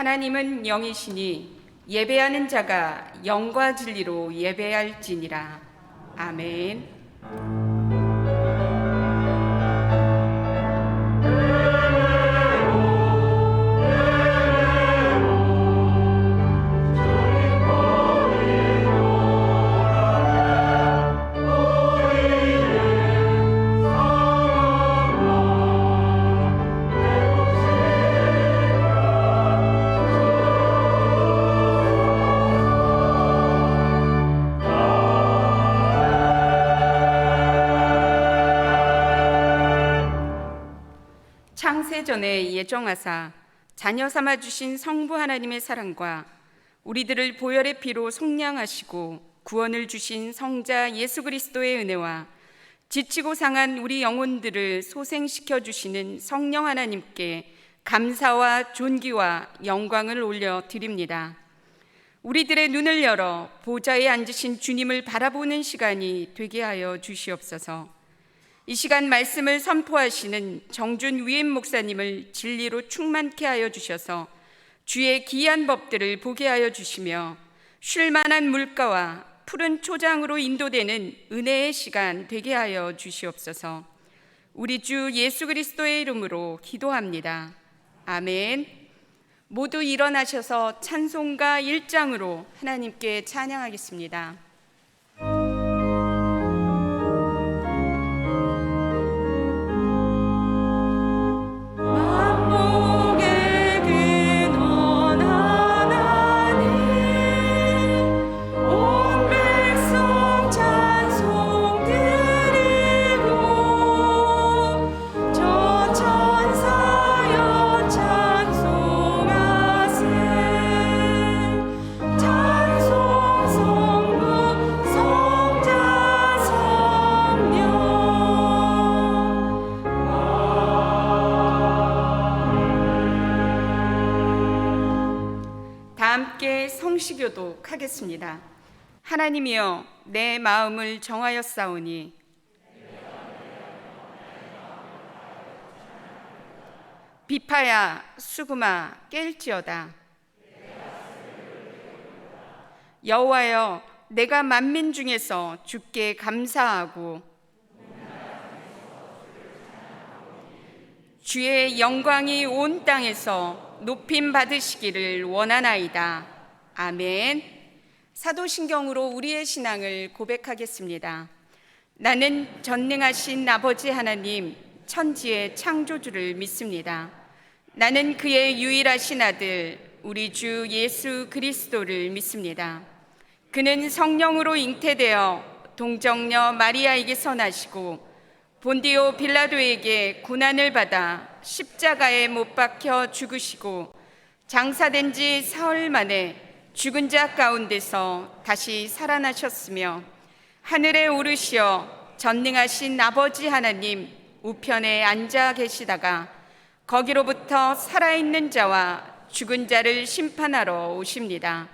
하나님은 영이시니 예배하는 자가 영과 진리로 예배할지니라. 아멘. 창세전에 예정하사 자녀 삼아 주신 성부 하나님의 사랑과 우리들을 보혈의 피로 속량하시고 구원을 주신 성자 예수 그리스도의 은혜와 지치고 상한 우리 영혼들을 소생시켜 주시는 성령 하나님께 감사와 존귀와 영광을 올려드립니다. 우리들의 눈을 열어 보좌에 앉으신 주님을 바라보는 시간이 되게 하여 주시옵소서. 이 시간 말씀을 선포하시는 정준 위임 목사님을 진리로 충만케 하여 주셔서 주의 기이한 법들을 보게 하여 주시며 쉴만한 물가와 푸른 초장으로 인도되는 은혜의 시간 되게 하여 주시옵소서. 우리 주 예수 그리스도의 이름으로 기도합니다. 아멘. 모두 일어나셔서 찬송가 1장으로 하나님께 찬양하겠습니다. 함께 성시교독 하겠습니다. 하나님이여 내 마음을 정하였사오니 비파야 수금아 깰지어다. 여호와여 내가 만민 중에서 주께 감사하고 주의 영광이 온 땅에서 높임 받으시기를 원하나이다. 아멘. 사도신경으로 우리의 신앙을 고백하겠습니다. 나는 전능하신 아버지 하나님 천지의 창조주를 믿습니다. 나는 그의 유일하신 아들 우리 주 예수 그리스도를 믿습니다. 그는 성령으로 잉태되어 동정녀 마리아에게서 나시고 본디오 빌라도에게 고난을 받아 십자가에 못 박혀 죽으시고 장사된 지 사흘 만에 죽은 자 가운데서 다시 살아나셨으며 하늘에 오르시어 전능하신 아버지 하나님 우편에 앉아 계시다가 거기로부터 살아있는 자와 죽은 자를 심판하러 오십니다.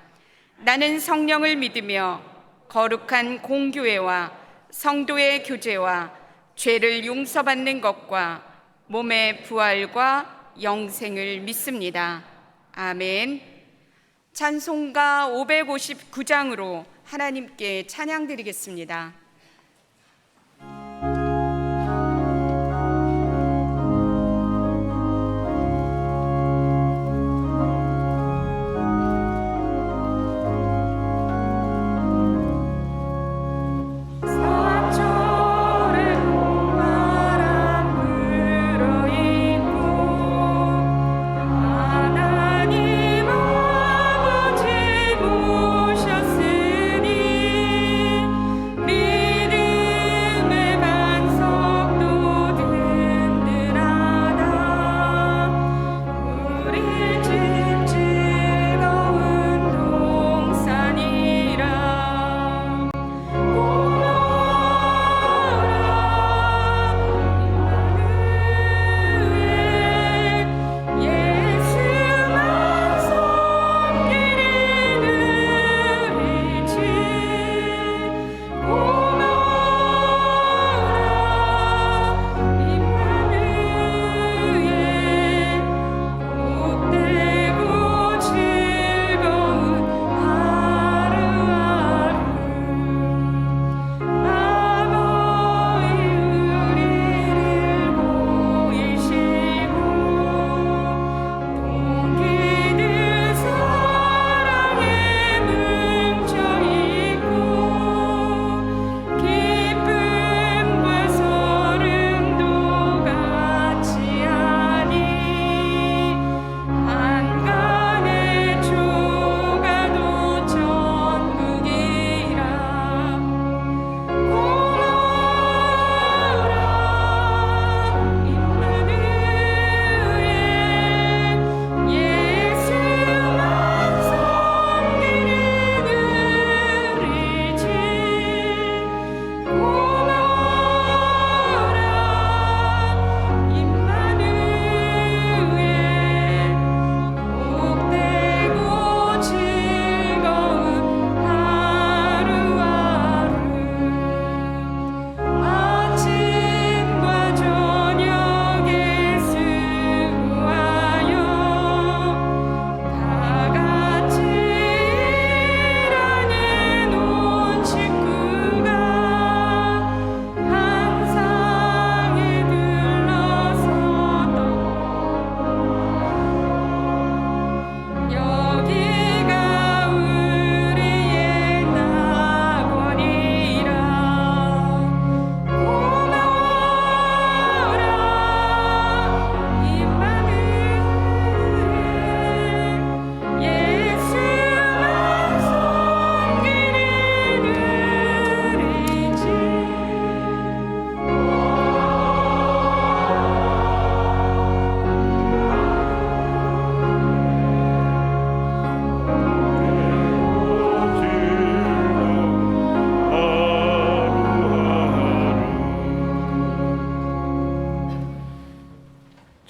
나는 성령을 믿으며 거룩한 공교회와 성도의 교제와 죄를 용서받는 것과 몸의 부활과 영생을 믿습니다. 아멘. 찬송가 559장으로 하나님께 찬양드리겠습니다. 하나님 아버지 모셨으니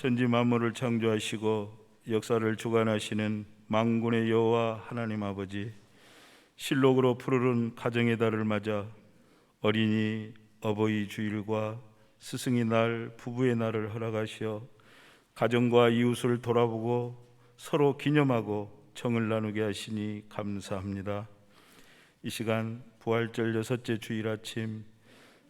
천지 만물을 창조하시고 역사를 주관하시는 만군의 여호와 하나님 아버지, 실록으로 푸르른 가정의 달을 맞아 어린이 어버이 주일과 스승의 날, 부부의 날을 허락하시어 가정과 이웃을 돌아보고 서로 기념하고 정을 나누게 하시니 감사합니다. 이 시간 부활절 6째 주일 아침,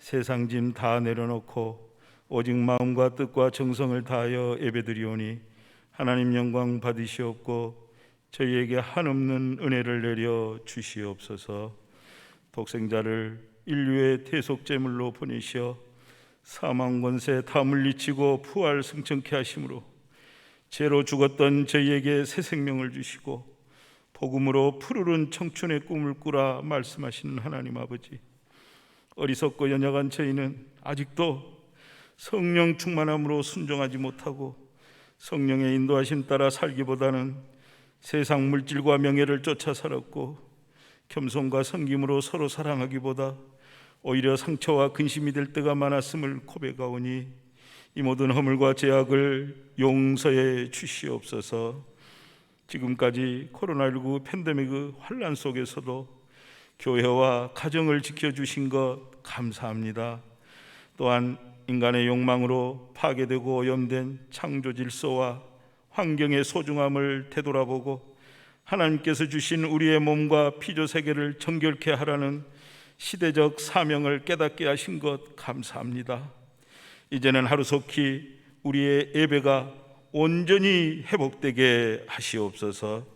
세상 짐 다 내려놓고 오직 마음과 뜻과 정성을 다하여 예배드리오니 하나님 영광 받으시옵고 저희에게 한없는 은혜를 내려 주시옵소서. 독생자를 인류의 대속제물로 보내시어 사망 권세 다 물리치고 부활 승천케 하심으로 죄로 죽었던 저희에게 새 생명을 주시고 복음으로 푸르른 청춘의 꿈을 꾸라 말씀하시는 하나님 아버지, 어리석고 연약한 저희는 아직도 성령 충만함으로 순종하지 못하고 성령의 인도하심 따라 살기보다는 세상 물질과 명예를 쫓아 살았고 겸손과 섬김으로 서로 사랑하기보다 오히려 상처와 근심이 될 때가 많았음을 고백하오니 이 모든 허물과 죄악을 용서해 주시옵소서. 지금까지 코로나19 팬데믹의 환난 속에서도 교회와 가정을 지켜주신 것 감사합니다. 또한 인간의 욕망으로 파괴되고 오염된 창조 질서와 환경의 소중함을 되돌아보고 하나님께서 주신 우리의 몸과 피조 세계를 정결케 하라는 시대적 사명을 깨닫게 하신 것 감사합니다. 이제는 하루속히 우리의 예배가 온전히 회복되게 하시옵소서.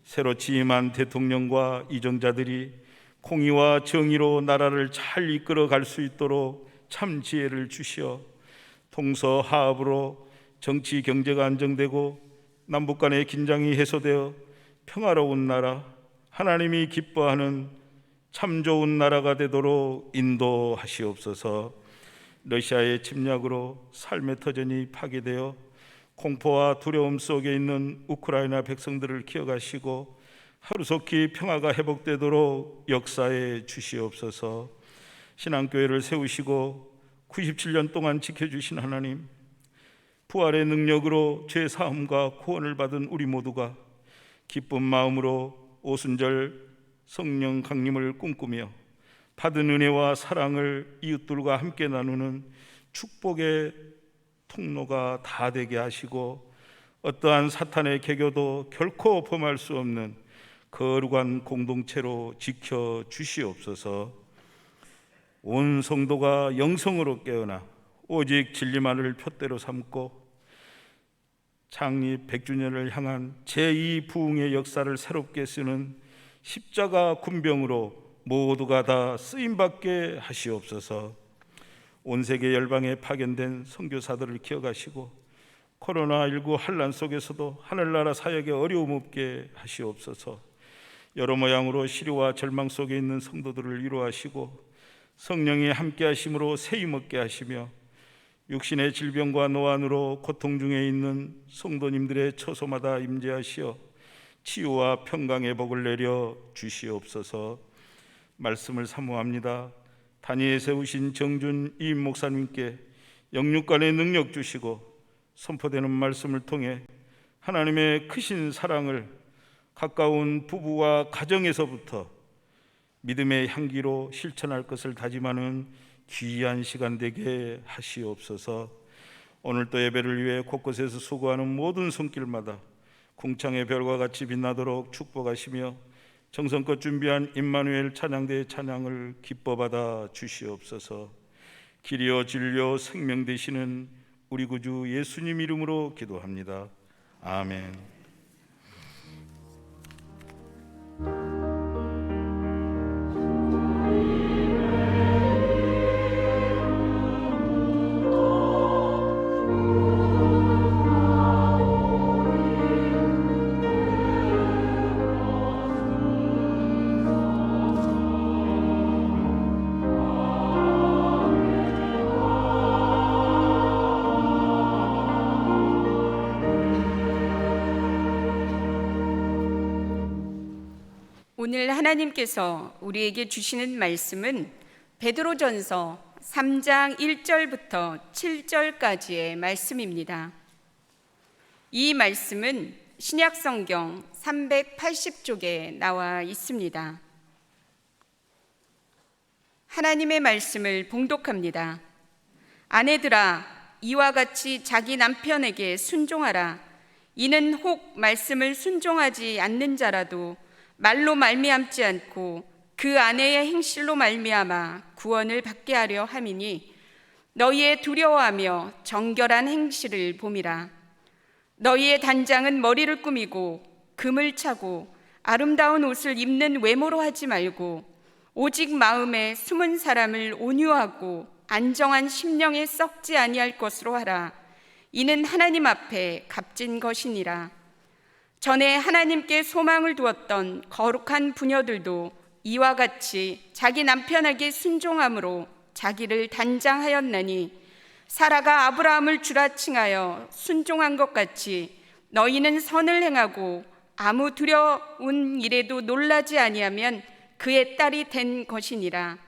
새로 취임한 대통령과 이정자들이 공의와 정의로 나라를 잘 이끌어 갈 수 있도록 참 지혜를 주시어 동서화합으로 정치 경제가 안정되고 남북 간의 긴장이 해소되어 평화로운 나라, 하나님이 기뻐하는 참 좋은 나라가 되도록 인도하시옵소서. 러시아의 침략으로 삶의 터전이 파괴되어 공포와 두려움 속에 있는 우크라이나 백성들을 기억하시고 하루속히 평화가 회복되도록 역사해 주시옵소서. 신앙교회를 세우시고 97년 동안 지켜주신 하나님, 부활의 능력으로 죄 사함과 구원을 받은 우리 모두가 기쁜 마음으로 오순절 성령 강림을 꿈꾸며 받은 은혜와 사랑을 이웃들과 함께 나누는 축복의 통로가 다 되게 하시고 어떠한 사탄의 계교도 결코 범할 수 없는 거룩한 공동체로 지켜 주시옵소서. 온 성도가 영성으로 깨어나 오직 진리만을 푯대로 삼고 창립 100주년을 향한 제2부흥의 역사를 새롭게 쓰는 십자가 군병으로 모두가 다 쓰임받게 하시옵소서. 온 세계 열방에 파견된 선교사들을 기억하시고 코로나19 환난 속에서도 하늘나라 사역에 어려움 없게 하시옵소서. 여러 모양으로 시류와 절망 속에 있는 성도들을 위로하시고 성령이 함께 하심으로 세임 얻게 하시며 육신의 질병과 노안으로 고통 중에 있는 성도님들의 처소마다 임재하시어 치유와 평강의 복을 내려 주시옵소서. 말씀을 사모합니다. 단위에 세우신 정준 이임 목사님께 영육간의 능력 주시고 선포되는 말씀을 통해 하나님의 크신 사랑을 가까운 부부와 가정에서부터 믿음의 향기로 실천할 것을 다짐하는 귀한 시간 되게 하시옵소서. 오늘 또 예배를 위해 곳곳에서 수고하는 모든 손길마다 궁창의 별과 같이 빛나도록 축복하시며 정성껏 준비한 임마누엘 찬양대의 찬양을 기뻐 받아 주시옵소서. 길이요 진리요 생명 되시는 우리 구주 예수님 이름으로 기도합니다. 아멘. 오늘 하나님께서 우리에게 주시는 말씀은 베드로전서 3장 1절부터 7절까지의 말씀입니다. 이 말씀은 신약성경 380쪽에 나와 있습니다. 하나님의 말씀을 봉독합니다. 아내들아, 이와 같이 자기 남편에게 순종하라. 이는 혹 말씀을 순종하지 않는 자라도 말로 말미암지 않고 그 아내의 행실로 말미암아 구원을 받게 하려 함이니 너희의 두려워하며 정결한 행실을 봄이라. 너희의 단장은 머리를 꾸미고 금을 차고 아름다운 옷을 입는 외모로 하지 말고 오직 마음에 숨은 사람을 온유하고 안정한 심령에 썩지 아니할 것으로 하라. 이는 하나님 앞에 값진 것이니라. 전에 하나님께 소망을 두었던 거룩한 부녀들도 이와 같이 자기 남편에게 순종함으로 자기를 단장하였나니 사라가 아브라함을 주라칭하여 순종한 것 같이 너희는 선을 행하고 아무 두려운 일에도 놀라지 아니하면 그의 딸이 된 것이니라.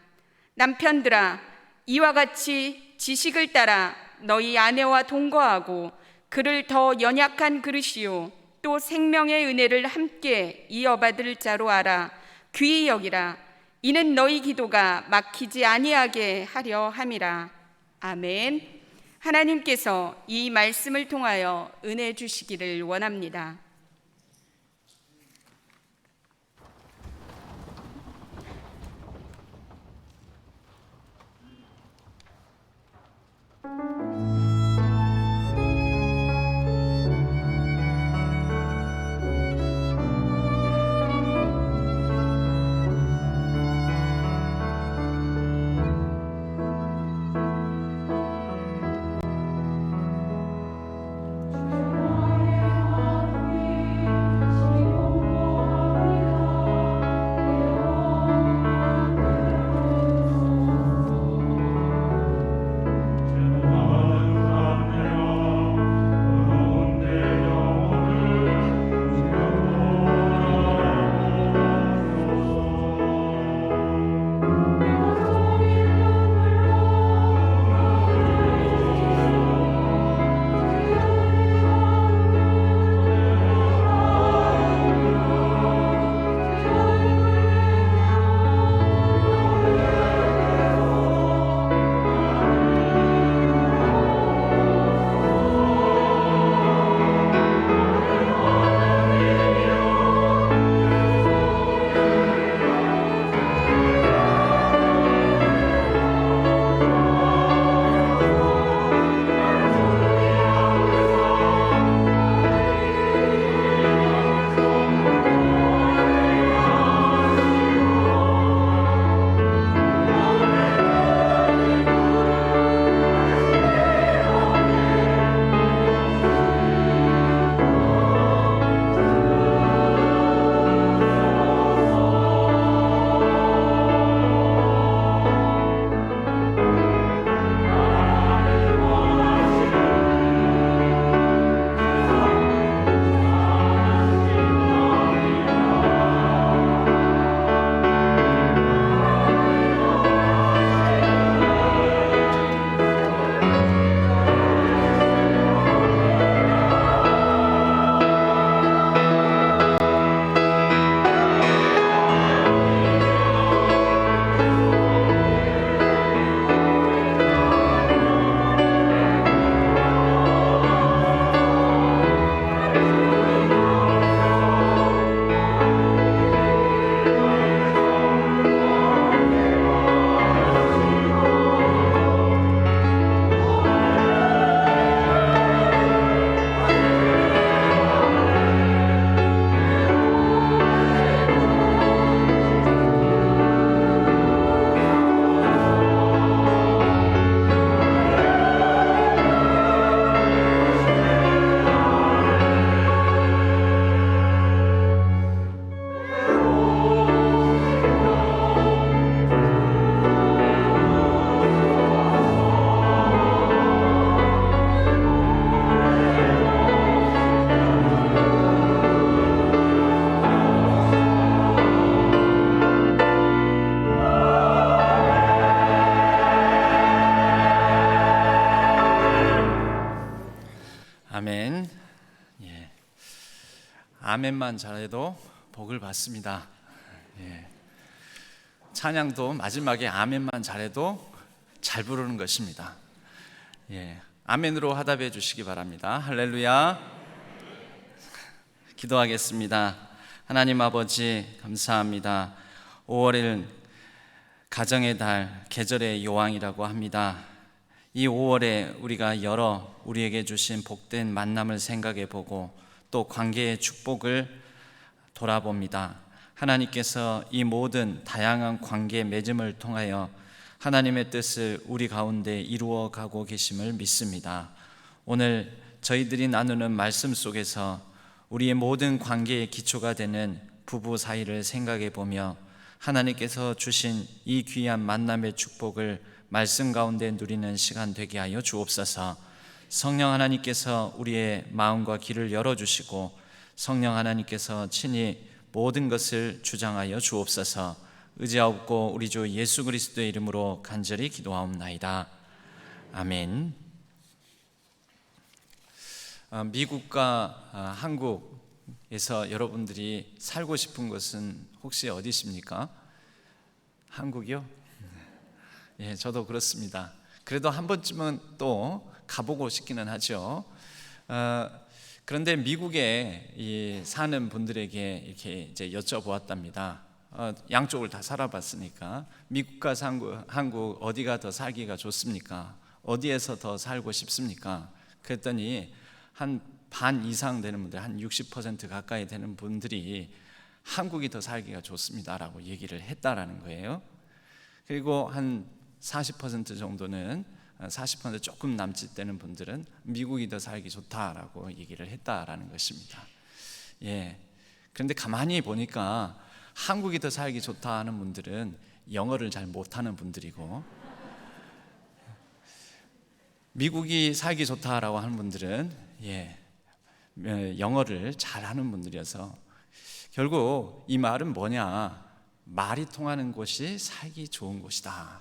남편들아, 이와 같이 지식을 따라 너희 아내와 동거하고 그를 더 연약한 그릇이요 또 생명의 은혜를 함께 이어받을 자로 알아 귀히 여기라. 이는 너희 기도가 막히지 아니하게 하려 함이라. 아멘. 하나님께서 이 말씀을 통하여 은혜 주시기를 원합니다. 아멘만 잘해도 복을 받습니다. 예. 찬양도 마지막에 아멘만 잘해도 잘 부르는 것입니다. 예. 아멘으로 화답해 주시기 바랍니다. 할렐루야. 기도하겠습니다. 하나님 아버지 감사합니다. 5월은 가정의 달, 계절의 여왕이라고 합니다. 이 5월에 우리가 우리에게 주신 복된 만남을 생각해 보고 또 관계의 축복을 돌아봅니다. 하나님께서 이 모든 다양한 관계 맺음을 통하여 하나님의 뜻을 우리 가운데 이루어 가고 계심을 믿습니다. 오늘 저희들이 나누는 말씀 속에서 우리의 모든 관계의 기초가 되는 부부 사이를 생각해 보며 하나님께서 주신 이 귀한 만남의 축복을 말씀 가운데 누리는 시간 되게 하여 주옵소서. 성령 하나님께서 우리의 마음과 귀를 열어주시고 성령 하나님께서 친히 모든 것을 주장하여 주옵소서. 의지하옵고 우리 주 예수 그리스도의 이름으로 간절히 기도하옵나이다. 아멘. 미국과 한국에서 여러분들이 살고 싶은 곳은 혹시 어디십니까? 한국이요? 예, 저도 그렇습니다. 그래도 한 번쯤은 또 가보고 싶기는 하죠. 그런데 미국에 사는 분들에게 이렇게 이제 여쭤보았답니다. 양쪽을 다 살아봤으니까 미국과 한국 어디가 더 살기가 좋습니까? 어디에서 더 살고 싶습니까? 그랬더니 한 반 이상 되는 분들, 한 60% 가까이 되는 분들이 한국이 더 살기가 좋습니다라고 얘기를 했다라는 거예요. 그리고 한 40% 정도는 40% 조금 남짓되는 분들은 미국이 더 살기 좋다라고 얘기를 했다라는 것입니다. 예. 그런데 가만히 보니까 한국이 더 살기 좋다 하는 분들은 영어를 잘 못하는 분들이고 미국이 살기 좋다라고 하는 분들은 영어를 잘하는 분들이어서 결국 이 말은 뭐냐? 말이 통하는 곳이 살기 좋은 곳이다.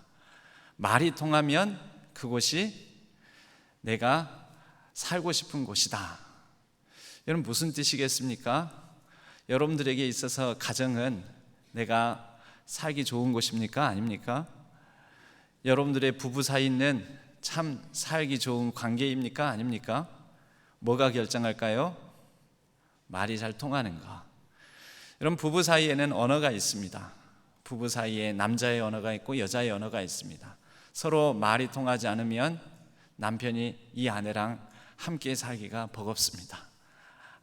말이 통하면 그곳이 내가 살고 싶은 곳이다. 여러분 무슨 뜻이겠습니까? 여러분들에게 있어서 가정은 내가 살기 좋은 곳입니까? 아닙니까? 여러분들의 부부 사이는 참 살기 좋은 관계입니까? 아닙니까? 뭐가 결정할까요? 말이 잘 통하는 거. 여러분 부부 사이에는 언어가 있습니다. 부부 사이에 남자의 언어가 있고 여자의 언어가 있습니다. 서로 말이 통하지 않으면 남편이 이 아내랑 함께 살기가 버겁습니다.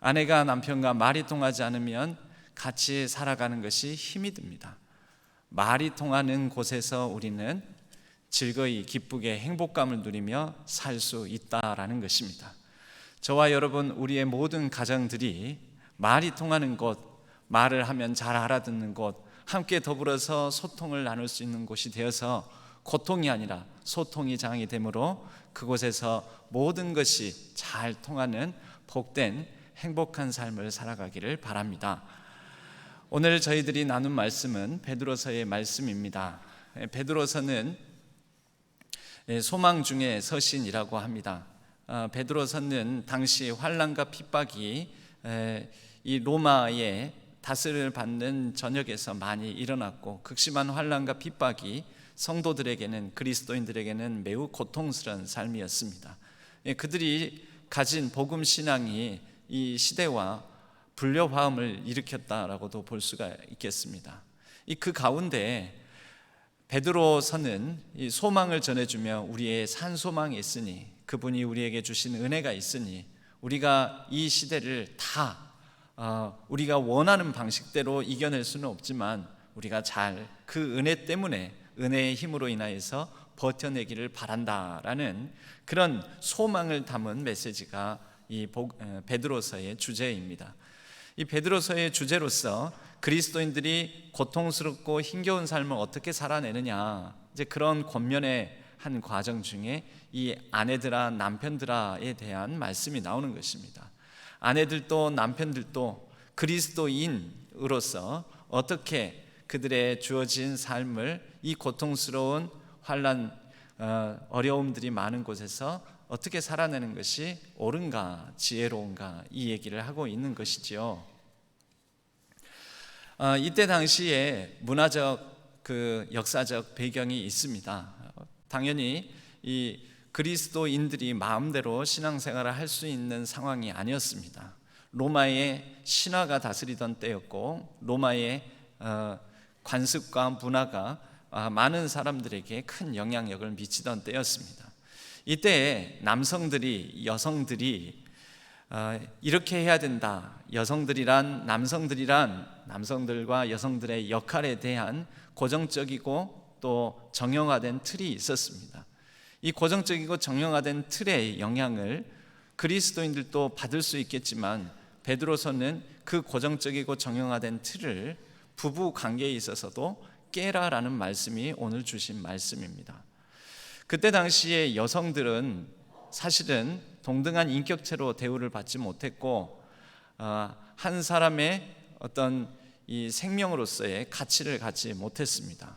아내가 남편과 말이 통하지 않으면 같이 살아가는 것이 힘이 듭니다. 말이 통하는 곳에서 우리는 즐거이 기쁘게 행복감을 누리며 살 수 있다라는 것입니다. 저와 여러분 우리의 모든 가정들이 말이 통하는 곳, 말을 하면 잘 알아듣는 곳, 함께 더불어서 소통을 나눌 수 있는 곳이 되어서 고통이 아니라 소통이 장이 되므로 그곳에서 모든 것이 잘 통하는 복된 행복한 삶을 살아가기를 바랍니다. 오늘 저희들이 나눈 말씀은 베드로서의 말씀입니다. 베드로서는 소망 중의 서신이라고 합니다. 베드로서는 당시 환난과 핍박이 이 로마의 다스를 받는 전역에서 많이 일어났고 극심한 환난과 핍박이 성도들에게는 그리스도인들에게는 매우 고통스러운 삶이었습니다. 그들이 가진 복음 신앙이 이 시대와 불협화음을 일으켰다라고도 볼 수가 있겠습니다. 그 가운데 베드로서는 이 소망을 전해주며 우리의 산 소망이 있으니 그분이 우리에게 주신 은혜가 있으니 우리가 이 시대를 다 우리가 원하는 방식대로 이겨낼 수는 없지만 우리가 잘 그 은혜 때문에 은혜의 힘으로 인하여서 버텨내기를 바란다라는 그런 소망을 담은 메시지가 이 베드로서의 주제입니다. 이 베드로서의 주제로서 그리스도인들이 고통스럽고 힘겨운 삶을 어떻게 살아내느냐, 이제 그런 권면의 한 과정 중에 이 아내들아 남편들아에 대한 말씀이 나오는 것입니다. 아내들도 남편들도 그리스도인으로서 어떻게 그들의 주어진 삶을 이 고통스러운 환난, 어려움들이 많은 곳에서 어떻게 살아내는 것이 옳은가, 지혜로운가, 이 얘기를 하고 있는 것이지요. 이때 당시에 문화적 역사적 배경이 있습니다. 당연히 이 그리스도인들이 마음대로 신앙생활을 할 수 있는 상황이 아니었습니다. 로마의 신화가 다스리던 때였고, 로마의 관습과 문화가 많은 사람들에게 큰 영향력을 미치던 때였습니다. 이때 남성들이, 여성들이 이렇게 해야 된다, 남성들과 여성들의 역할에 대한 고정적이고 또 정형화된 틀이 있었습니다. 이 고정적이고 정형화된 틀의 영향을 그리스도인들도 받을 수 있겠지만, 베드로서는 그 고정적이고 정형화된 틀을 부부 관계에 있어서도 깨라라는 말씀이 오늘 주신 말씀입니다. 그때 당시에 여성들은 사실은 동등한 인격체로 대우를 받지 못했고, 한 사람의 어떤 이 생명으로서의 가치를 갖지 못했습니다.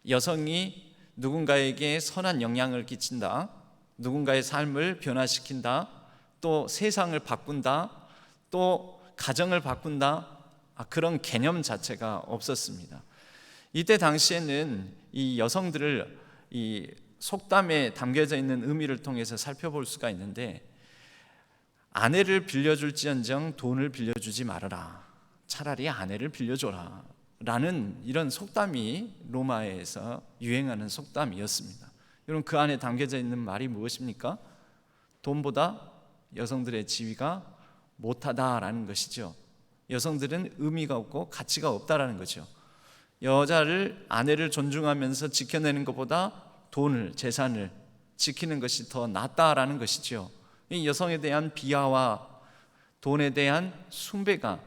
여성이 누군가에게 선한 영향을 끼친다, 누군가의 삶을 변화시킨다, 또 세상을 바꾼다, 또 가정을 바꾼다, 그런 개념 자체가 없었습니다. 이때 당시에는 이 여성들을 이 속담에 담겨져 있는 의미를 통해서 살펴볼 수가 있는데, 아내를 빌려줄지언정 돈을 빌려주지 말아라, 차라리 아내를 빌려줘라 라는 이런 속담이 로마에서 유행하는 속담이었습니다. 여러분, 그 안에 담겨져 있는 말이 무엇입니까? 돈보다 여성들의 지위가 못하다라는 것이죠. 여성들은 의미가 없고 가치가 없다라는 거죠. 아내를 존중하면서 지켜내는 것보다 돈을, 재산을 지키는 것이 더 낫다라는 것이죠. 이 여성에 대한 비하와 돈에 대한 숭배가,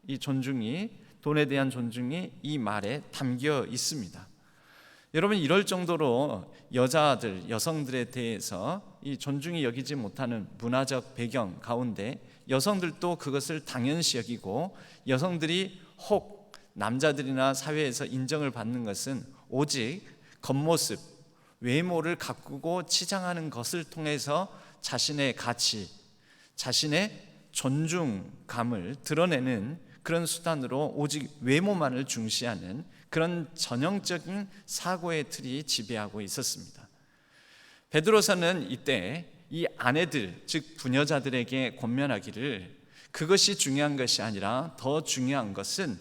이 존중이, 돈에 대한 존중이 이 말에 담겨 있습니다. 여러분, 이럴 정도로 여성들에 대해서 이 존중이 여기지 못하는 문화적 배경 가운데 여성들도 그것을 당연시 여기고, 여성들이 혹 남자들이나 사회에서 인정을 받는 것은 오직 겉모습, 외모를 가꾸고 치장하는 것을 통해서 자신의 가치, 자신의 존중감을 드러내는 그런 수단으로 오직 외모만을 중시하는 그런 전형적인 사고의 틀이 지배하고 있었습니다. 베드로서는 이때 이 아내들, 즉 부녀자들에게 권면하기를, 그것이 중요한 것이 아니라 더 중요한 것은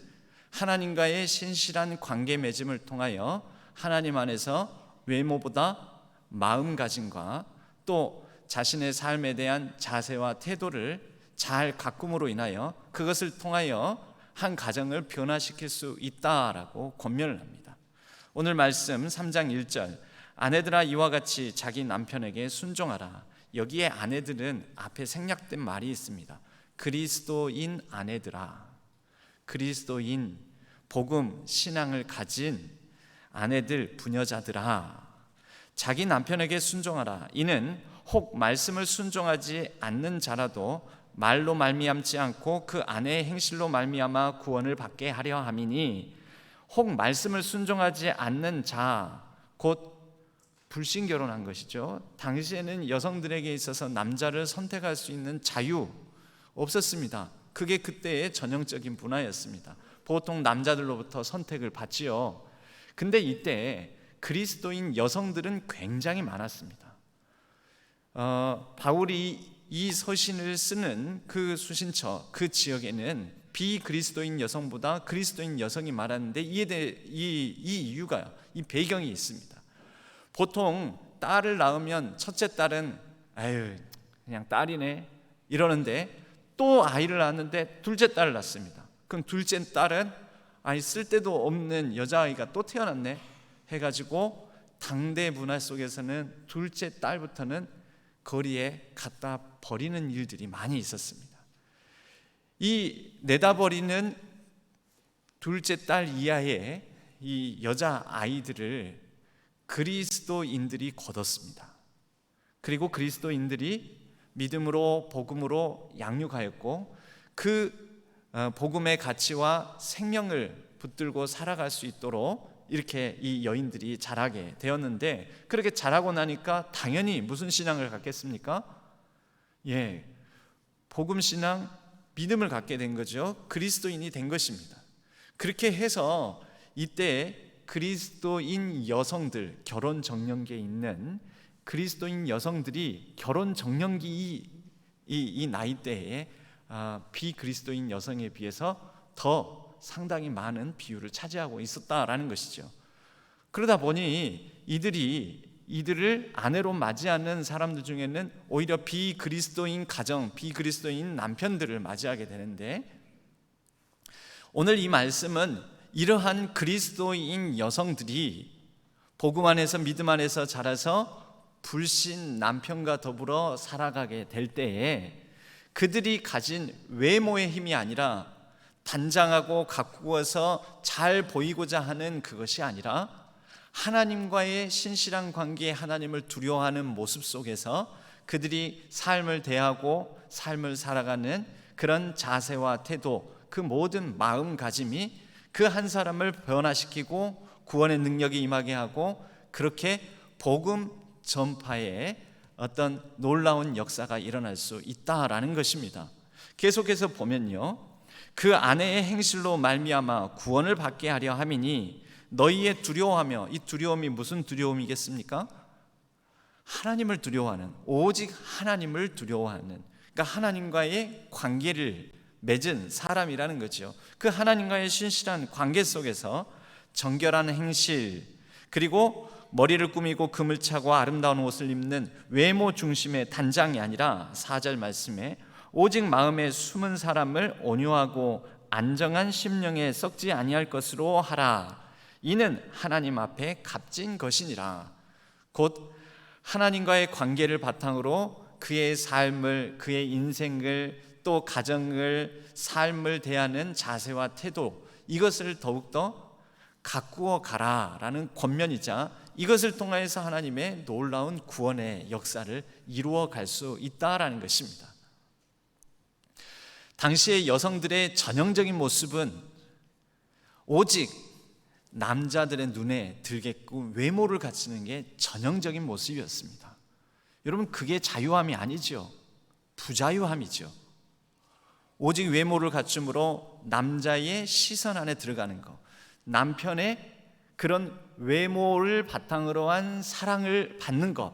하나님과의 신실한 관계 맺음을 통하여 하나님 안에서 외모보다 마음가짐과 또 자신의 삶에 대한 자세와 태도를 잘 가꿈으로 인하여 그것을 통하여 한 가정을 변화시킬 수 있다라고 권면을 합니다. 오늘 말씀 3장 1절, 아내들아 이와 같이 자기 남편에게 순종하라. 여기에 아내들은 앞에 생략된 말이 있습니다. 그리스도인 아내들아, 그리스도인 복음 신앙을 가진 아내들, 부녀자들아, 자기 남편에게 순종하라. 이는 혹 말씀을 순종하지 않는 자라도 말로 말미암지 않고 그 아내의 행실로 말미암아 구원을 받게 하려 함이니, 혹 말씀을 순종하지 않는 자, 곧 불신결혼한 것이죠. 당시에는 여성들에게 있어서 남자를 선택할 수 있는 자유 없었습니다. 그게 그때의 전형적인 문화였습니다. 보통 남자들로부터 선택을 받지요. 근데 이때 그리스도인 여성들은 굉장히 많았습니다. 바울이 이 서신을 쓰는 그 수신처, 그 지역에는 비그리스도인 여성보다 그리스도인 여성이 많았는데, 이 이유가, 이 배경이 있습니다. 보통 딸을 낳으면 첫째 딸은 아유 그냥 딸이네 이러는데, 또 아이를 낳았는데 둘째 딸을 낳습니다. 그럼 둘째 딸은 쓸데도 없는 여자아이가 또 태어났네 해가지고 당대 문화 속에서는 둘째 딸부터는 거리에 갖다 버리는 일들이 많이 있었습니다. 이 내다 버리는 둘째 딸 이하의 이 여자 아이들을 그리스도인들이 거뒀습니다. 그리고 그리스도인들이 믿음으로 복음으로 양육하였고, 그 복음의 가치와 생명을 붙들고 살아갈 수 있도록 이렇게 이 여인들이 자라게 되었는데, 그렇게 자라고 나니까 당연히 무슨 신앙을 갖겠습니까? 복음 신앙, 믿음을 갖게 된 거죠. 그리스도인이 된 것입니다. 그렇게 해서 이때 그리스도인 여성들, 결혼 정년기에 있는 그리스도인 여성들이 결혼 정년기 이 나이대에 비그리스도인 여성에 비해서 더 상당히 많은 비율을 차지하고 있었다라는 것이죠. 그러다 보니 이들을 아내로 맞이하는 사람들 중에는 오히려 비그리스도인 가정, 비그리스도인 남편들을 맞이하게 되는데, 오늘 이 말씀은 이러한 그리스도인 여성들이 복음 안에서, 믿음 안에서 자라서 불신 남편과 더불어 살아가게 될 때에 그들이 가진 외모의 힘이 아니라, 단장하고 가꾸어서 잘 보이고자 하는 그것이 아니라, 하나님과의 신실한 관계에 하나님을 두려워하는 모습 속에서 그들이 삶을 대하고 삶을 살아가는 그런 자세와 태도, 그 모든 마음가짐이 그 한 사람을 변화시키고 구원의 능력이 임하게 하고, 그렇게 복음 전파에 어떤 놀라운 역사가 일어날 수 있다라는 것입니다. 계속해서 보면요, 그 아내의 행실로 말미암아 구원을 받게 하려 함이니 너희의 두려워하며, 이 두려움이 무슨 두려움이겠습니까? 하나님을 두려워하는, 오직 하나님을 두려워하는, 그러니까 하나님과의 관계를 맺은 사람이라는 거죠. 그 하나님과의 신실한 관계 속에서 정결한 행실, 그리고 머리를 꾸미고 금을 차고 아름다운 옷을 입는 외모 중심의 단장이 아니라 4절 말씀에 오직 마음에 숨은 사람을 온유하고 안정한 심령에 썩지 아니할 것으로 하라. 이는 하나님 앞에 값진 것이니라. 곧 하나님과의 관계를 바탕으로 그의 삶을, 그의 인생을, 또 가정을, 삶을 대하는 자세와 태도, 이것을 더욱더 가꾸어 가라라는 권면이자, 이것을 통하여서 하나님의 놀라운 구원의 역사를 이루어 갈 수 있다라는 것입니다. 당시의 여성들의 전형적인 모습은 오직 남자들의 눈에 들게끔 외모를 갖추는 게 전형적인 모습이었습니다. 여러분, 그게 자유함이 아니죠. 부자유함이죠. 오직 외모를 갖춤으로 남자의 시선 안에 들어가는 것, 남편의 그런 외모를 바탕으로 한 사랑을 받는 것,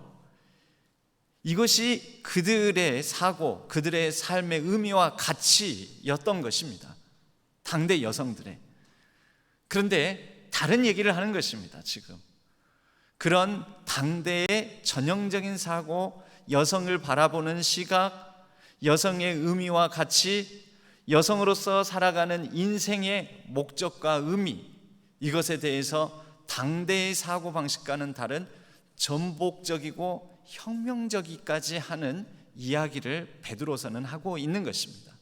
이것이 그들의 사고, 그들의 삶의 의미와 가치였던 것입니다. 당대 여성들의. 그런데 다른 얘기를 하는 것입니다. 지금 그런 당대의 전형적인 사고, 여성을 바라보는 시각, 여성의 의미와 가치, 여성으로서 살아가는 인생의 목적과 의미, 이것에 대해서 당대의 사고방식과는 다른 전복적이고 혁명적이까지 하는 이야기를 베드로서는 하고 있는 것입니다.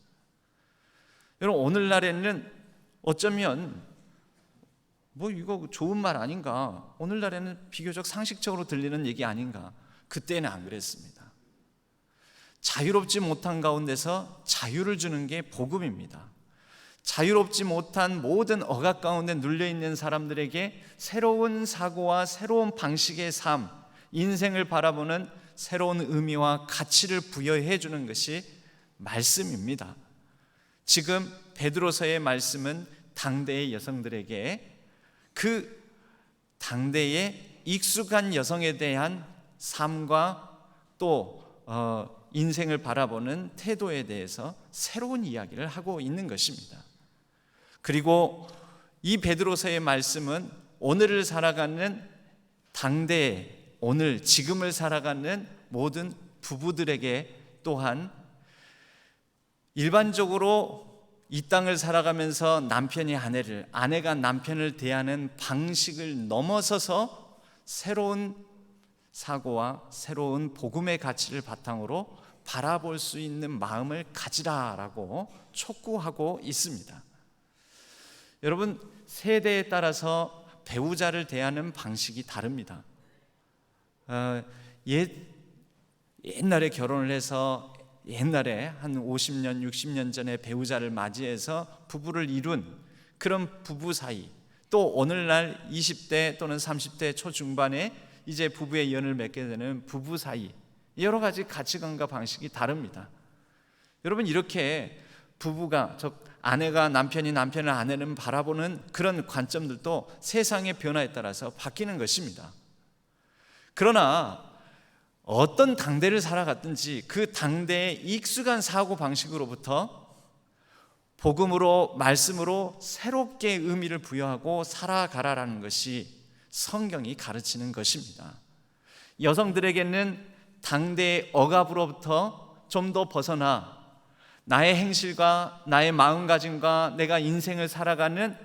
여러분, 오늘날에는 어쩌면 이거 좋은 말 아닌가, 오늘날에는 비교적 상식적으로 들리는 얘기 아닌가, 그때는 안 그랬습니다. 자유롭지 못한 가운데서 자유를 주는 게 복음입니다. 자유롭지 못한 모든 억압 가운데 눌려있는 사람들에게 새로운 사고와 새로운 방식의 삶, 인생을 바라보는 새로운 의미와 가치를 부여해 주는 것이 말씀입니다. 지금 베드로서의 말씀은 당대의 여성들에게 그 당대의 익숙한 여성에 대한 삶과 또 인생을 바라보는 태도에 대해서 새로운 이야기를 하고 있는 것입니다. 그리고 이 베드로서의 말씀은 오늘을 살아가는 당대의, 오늘 지금을 살아가는 모든 부부들에게 또한 일반적으로 이 땅을 살아가면서 남편이 아내를, 아내가 남편을 대하는 방식을 넘어서서 새로운 사고와 새로운 복음의 가치를 바탕으로 바라볼 수 있는 마음을 가지라라고 촉구하고 있습니다. 여러분, 세대에 따라서 배우자를 대하는 방식이 다릅니다. 옛날에 결혼을 해서 옛날에 한 50년, 60년 전에 배우자를 맞이해서 부부를 이룬 그런 부부 사이, 또 오늘날 20대 또는 30대 초중반에 이제 부부의 연을 맺게 되는 부부 사이, 여러 가지 가치관과 방식이 다릅니다. 여러분, 이렇게 부부가, 즉 아내가 남편이 남편을 아내는 바라보는 그런 관점들도 세상의 변화에 따라서 바뀌는 것입니다. 그러나 어떤 당대를 살아갔든지 그 당대의 익숙한 사고방식으로부터 복음으로, 말씀으로 새롭게 의미를 부여하고 살아가라라는 것이 성경이 가르치는 것입니다. 여성들에게는 당대의 억압으로부터 좀 더 벗어나 나의 행실과 나의 마음가짐과 내가 인생을 살아가는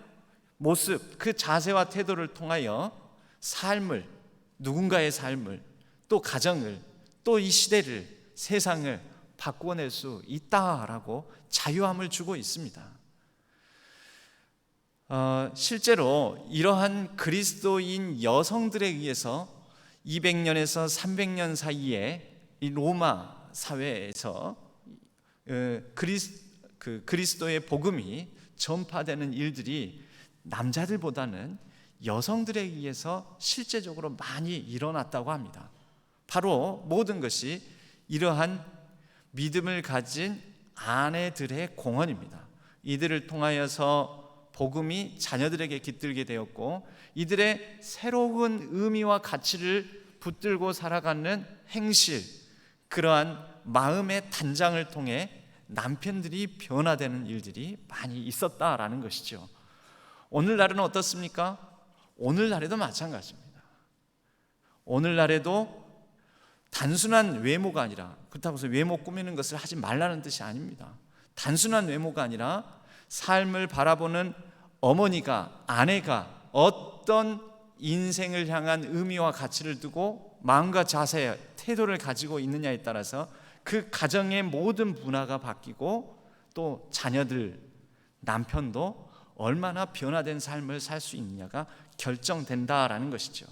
모습, 그 자세와 태도를 통하여 삶을, 누군가의 삶을, 또 가정을, 또 이 시대를, 세상을 바꿔낼 수 있다라고 자유함을 주고 있습니다. 실제로 이러한 그리스도인 여성들에 의해서 200년에서 300년 사이에 이 로마 사회에서 그리스도의 복음이 전파되는 일들이 남자들보다는 여성들에 의해서 실제적으로 많이 일어났다고 합니다. 바로 모든 것이 이러한 믿음을 가진 아내들의 공헌입니다. 이들을 통하여서 복음이 자녀들에게 깃들게 되었고, 이들의 새로운 의미와 가치를 붙들고 살아가는 행실, 그러한 마음의 단장을 통해 남편들이 변화되는 일들이 많이 있었다라는 것이죠. 오늘날은 어떻습니까? 오늘날에도 마찬가지입니다. 오늘날에도 단순한 외모가 아니라, 그렇다고 해서 외모 꾸미는 것을 하지 말라는 뜻이 아닙니다. 단순한 외모가 아니라 삶을 바라보는 어머니가, 아내가 어떤 인생을 향한 의미와 가치를 두고 마음과 자세, 태도를 가지고 있느냐에 따라서 그 가정의 모든 문화가 바뀌고, 또 자녀들, 남편도 얼마나 변화된 삶을 살 수 있느냐가 결정된다라는 것이죠.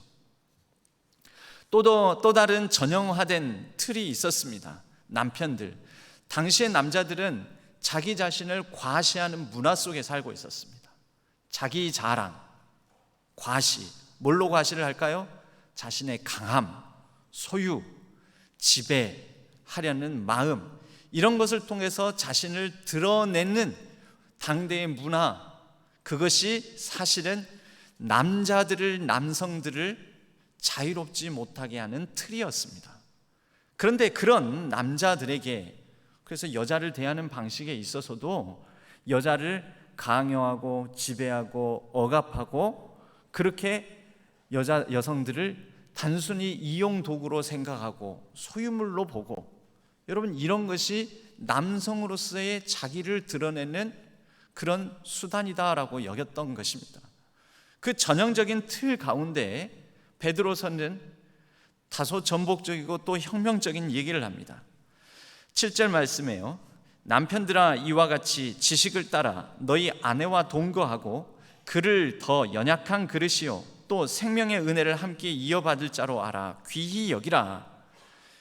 또 다른 전형화된 틀이 있었습니다. 남편들, 당시의 남자들은 자기 자신을 과시하는 문화 속에 살고 있었습니다. 자기 자랑, 과시, 뭘로 과시를 할까요? 자신의 강함, 소유, 지배하려는 마음, 이런 것을 통해서 자신을 드러내는 당대의 문화, 그것이 사실은 남성들을 자유롭지 못하게 하는 틀이었습니다. 그런데 그런 남자들에게, 그래서 여자를 대하는 방식에 있어서도 여자를 강요하고 지배하고 억압하고, 그렇게 여성들을 단순히 이용 도구로 생각하고 소유물로 보고, 여러분, 이런 것이 남성으로서의 자기를 드러내는 그런 수단이다라고 여겼던 것입니다. 그 전형적인 틀 가운데 베드로서는 다소 전복적이고 또 혁명적인 얘기를 합니다. 7절 말씀에요, 남편들아 이와 같이 지식을 따라 너희 아내와 동거하고 그를 더 연약한 그릇이요 또 생명의 은혜를 함께 이어받을 자로 알아 귀히 여기라.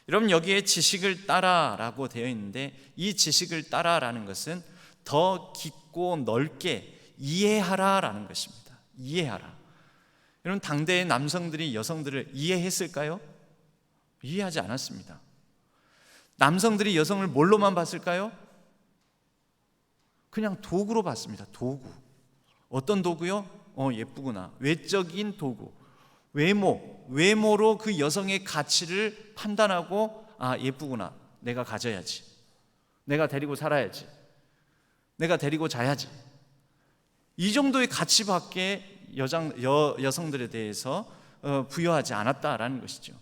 여러분, 여기에 지식을 따라라고 되어 있는데, 이 지식을 따라라는 것은 더 깊고 넓게 이해하라라는 것입니다. 이해하라. 여러분, 당대의 남성들이 여성들을 이해했을까요? 이해하지 않았습니다. 남성들이 여성을 뭘로만 봤을까요? 그냥 도구로 봤습니다. 도구. 어떤 도구요? 예쁘구나. 외적인 도구. 외모로 그 여성의 가치를 판단하고, 예쁘구나. 내가 가져야지. 내가 데리고 살아야지. 내가 데리고 자야지. 이 정도의 가치밖에 여성들에 대해서 부여하지 않았다라는 것이죠.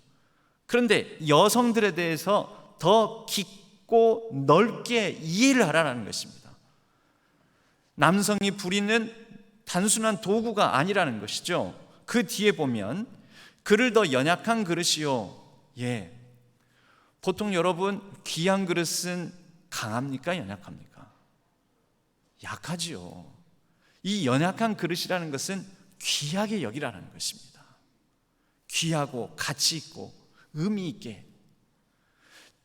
그런데 여성들에 대해서 더 깊고 넓게 이해를 하라는 것입니다. 남성이 부리는 단순한 도구가 아니라는 것이죠. 그 뒤에 보면 그를 더 연약한 그릇이요. 보통 여러분, 귀한 그릇은 강합니까? 연약합니까? 약하지요. 이 연약한 그릇이라는 것은 귀하게 여기라는 것입니다. 귀하고 가치 있고 의미 있게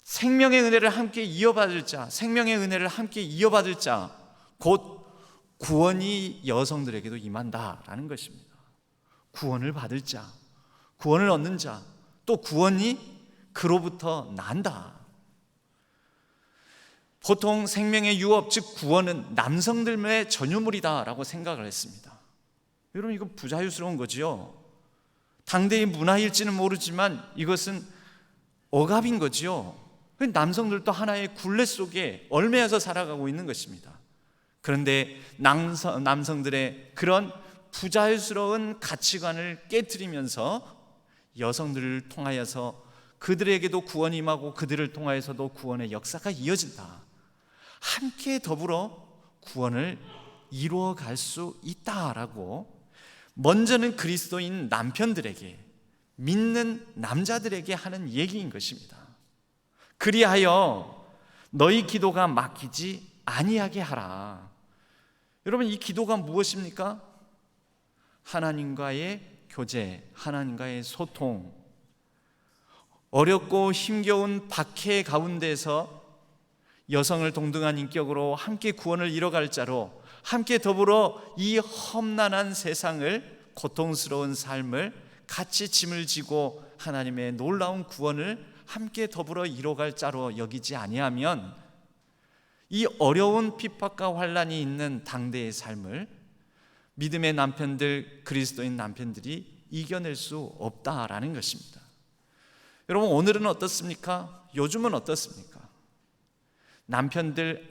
생명의 은혜를 함께 이어받을 자, 생명의 은혜를 함께 이어받을 자, 곧 구원이 여성들에게도 임한다라는 것입니다. 구원을 받을 자, 구원을 얻는 자, 또 구원이 그로부터 난다. 보통 생명의 유업, 즉 구원은 남성들의 전유물이다라고 생각을 했습니다. 여러분, 이거 부자유스러운 거지요. 당대의 문화일지는 모르지만 이것은 억압인 거지요. 남성들도 하나의 굴레 속에 얽매여서 살아가고 있는 것입니다. 그런데 남성들의 그런 부자유스러운 가치관을 깨트리면서 여성들을 통하여서 그들에게도 구원이 임하고 그들을 통하여서도 구원의 역사가 이어진다. 함께 더불어 구원을 이루어갈 수 있다라고 먼저는 그리스도인 남편들에게, 믿는 남자들에게 하는 얘기인 것입니다. 그리하여 너희 기도가 막히지 아니하게 하라. 여러분, 이 기도가 무엇입니까? 하나님과의 교제, 하나님과의 소통. 어렵고 힘겨운 박해 가운데서 여성을 동등한 인격으로 함께 구원을 이뤄갈 자로, 함께 더불어 이 험난한 세상을, 고통스러운 삶을 같이 짐을 지고 하나님의 놀라운 구원을 함께 더불어 이뤄갈 자로 여기지 아니하면 이 어려운 핍박과 환난이 있는 당대의 삶을 믿음의 남편들, 그리스도인 남편들이 이겨낼 수 없다라는 것입니다. 여러분, 오늘은 어떻습니까? 요즘은 어떻습니까? 남편들,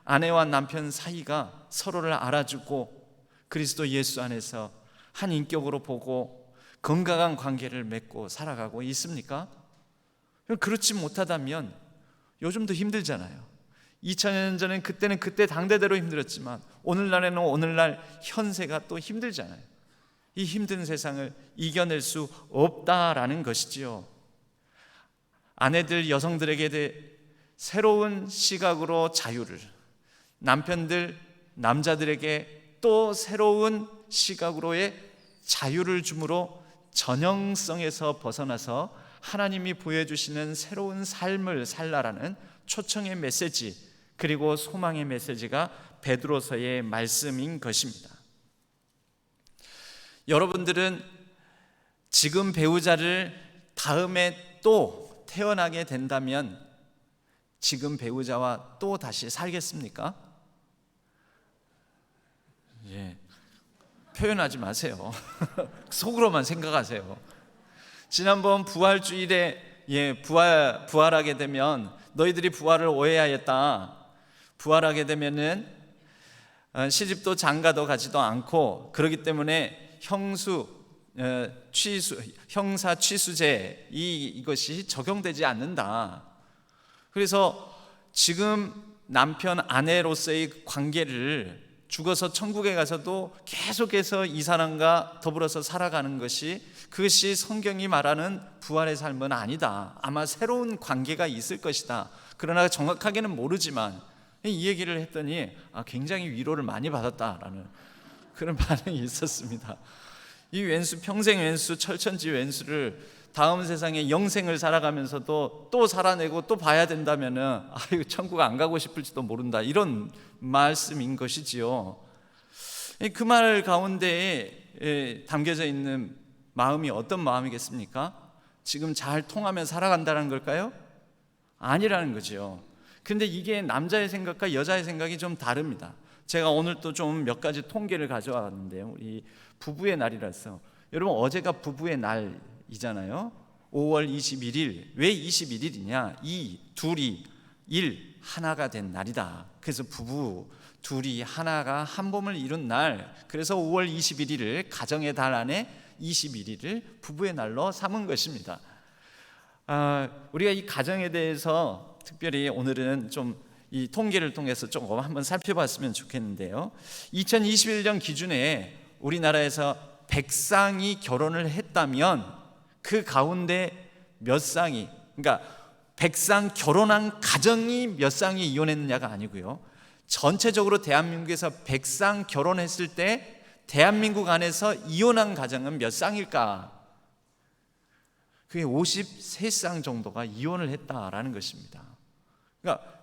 아내와 남편 사이가 서로를 알아주고 그리스도 예수 안에서 한 인격으로 보고 건강한 관계를 맺고 살아가고 있습니까? 그렇지 못하다면 요즘도 힘들잖아요. 2000년 전엔 그때는 그때 당대대로 힘들었지만 오늘날에는 오늘날 현세가 또 힘들잖아요. 이 힘든 세상을 이겨낼 수 없다라는 것이지요. 아내들, 여성들에게 새로운 시각으로 자유를, 남편들, 남자들에게 또 새로운 시각으로의 자유를 주므로 전형성에서 벗어나서 하나님이 보여주시는 새로운 삶을 살라라는 초청의 메시지, 그리고 소망의 메시지가 베드로서의 말씀인 것입니다. 여러분들은 지금 배우자를 다음에 또 태어나게 된다면 지금 배우자와 또 다시 살겠습니까? 표현하지 마세요. 속으로만 생각하세요. 지난번 부활주일에 부활하게 되면 너희들이 부활을 오해하였다. 부활하게 되면은 시집도 장가도 가지도 않고, 그렇기 때문에 형사 취수제 이것이 적용되지 않는다. 그래서 지금 남편 아내로서의 관계를 죽어서 천국에 가서도 계속해서 이 사람과 더불어서 살아가는 것이, 그것이 성경이 말하는 부활의 삶은 아니다. 아마 새로운 관계가 있을 것이다. 그러나 정확하게는 모르지만 이 얘기를 했더니 굉장히 위로를 많이 받았다라는 그런 반응이 있었습니다. 이 왼수, 평생 왼수, 철천지 왼수를 다음 세상에 영생을 살아가면서도 또 살아내고 또 봐야 된다면은 이거 천국 안 가고 싶을지도 모른다, 이런 말씀인 것이지요. 그 말 가운데에 담겨져 있는 마음이 어떤 마음이겠습니까? 지금 잘 통하며 살아간다는 걸까요? 아니라는 거죠. 근데 이게 남자의 생각과 여자의 생각이 좀 다릅니다. 제가 오늘 또 좀 몇 가지 통계를 가져왔는데요. 우리 부부의 날이라서, 여러분 어제가 부부의 날이잖아요. 5월 21일. 왜 21일이냐? 2, 2이 1, 하나가 된 날이다. 그래서 부부 둘이 하나가 한 몸을 이룬 날, 그래서 5월 21일을 가정의 달 안에 21일을 부부의 날로 삼은 것입니다. 우리가 이 가정에 대해서 특별히 오늘은 좀 이 통계를 통해서 조금 한번 살펴봤으면 좋겠는데요. 2021년 기준에 우리나라에서 100쌍이 결혼을 했다면 그 가운데 몇 쌍이, 그러니까 100쌍 결혼한 가정이 몇 쌍이 이혼했느냐가 아니고요, 전체적으로 대한민국에서 100쌍 결혼했을 때 대한민국 안에서 이혼한 가정은 몇 쌍일까? 그게 53쌍 정도가 이혼을 했다라는 것입니다. 그러니까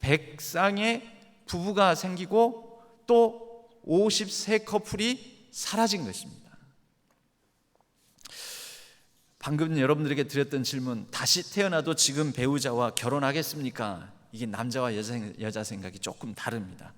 100쌍의 부부가 생기고 또 53커플이 사라진 것입니다. 방금 여러분들에게 드렸던 질문, 다시 태어나도 지금 배우자와 결혼하겠습니까? 이게 남자와 여자 생각이 조금 다릅니다.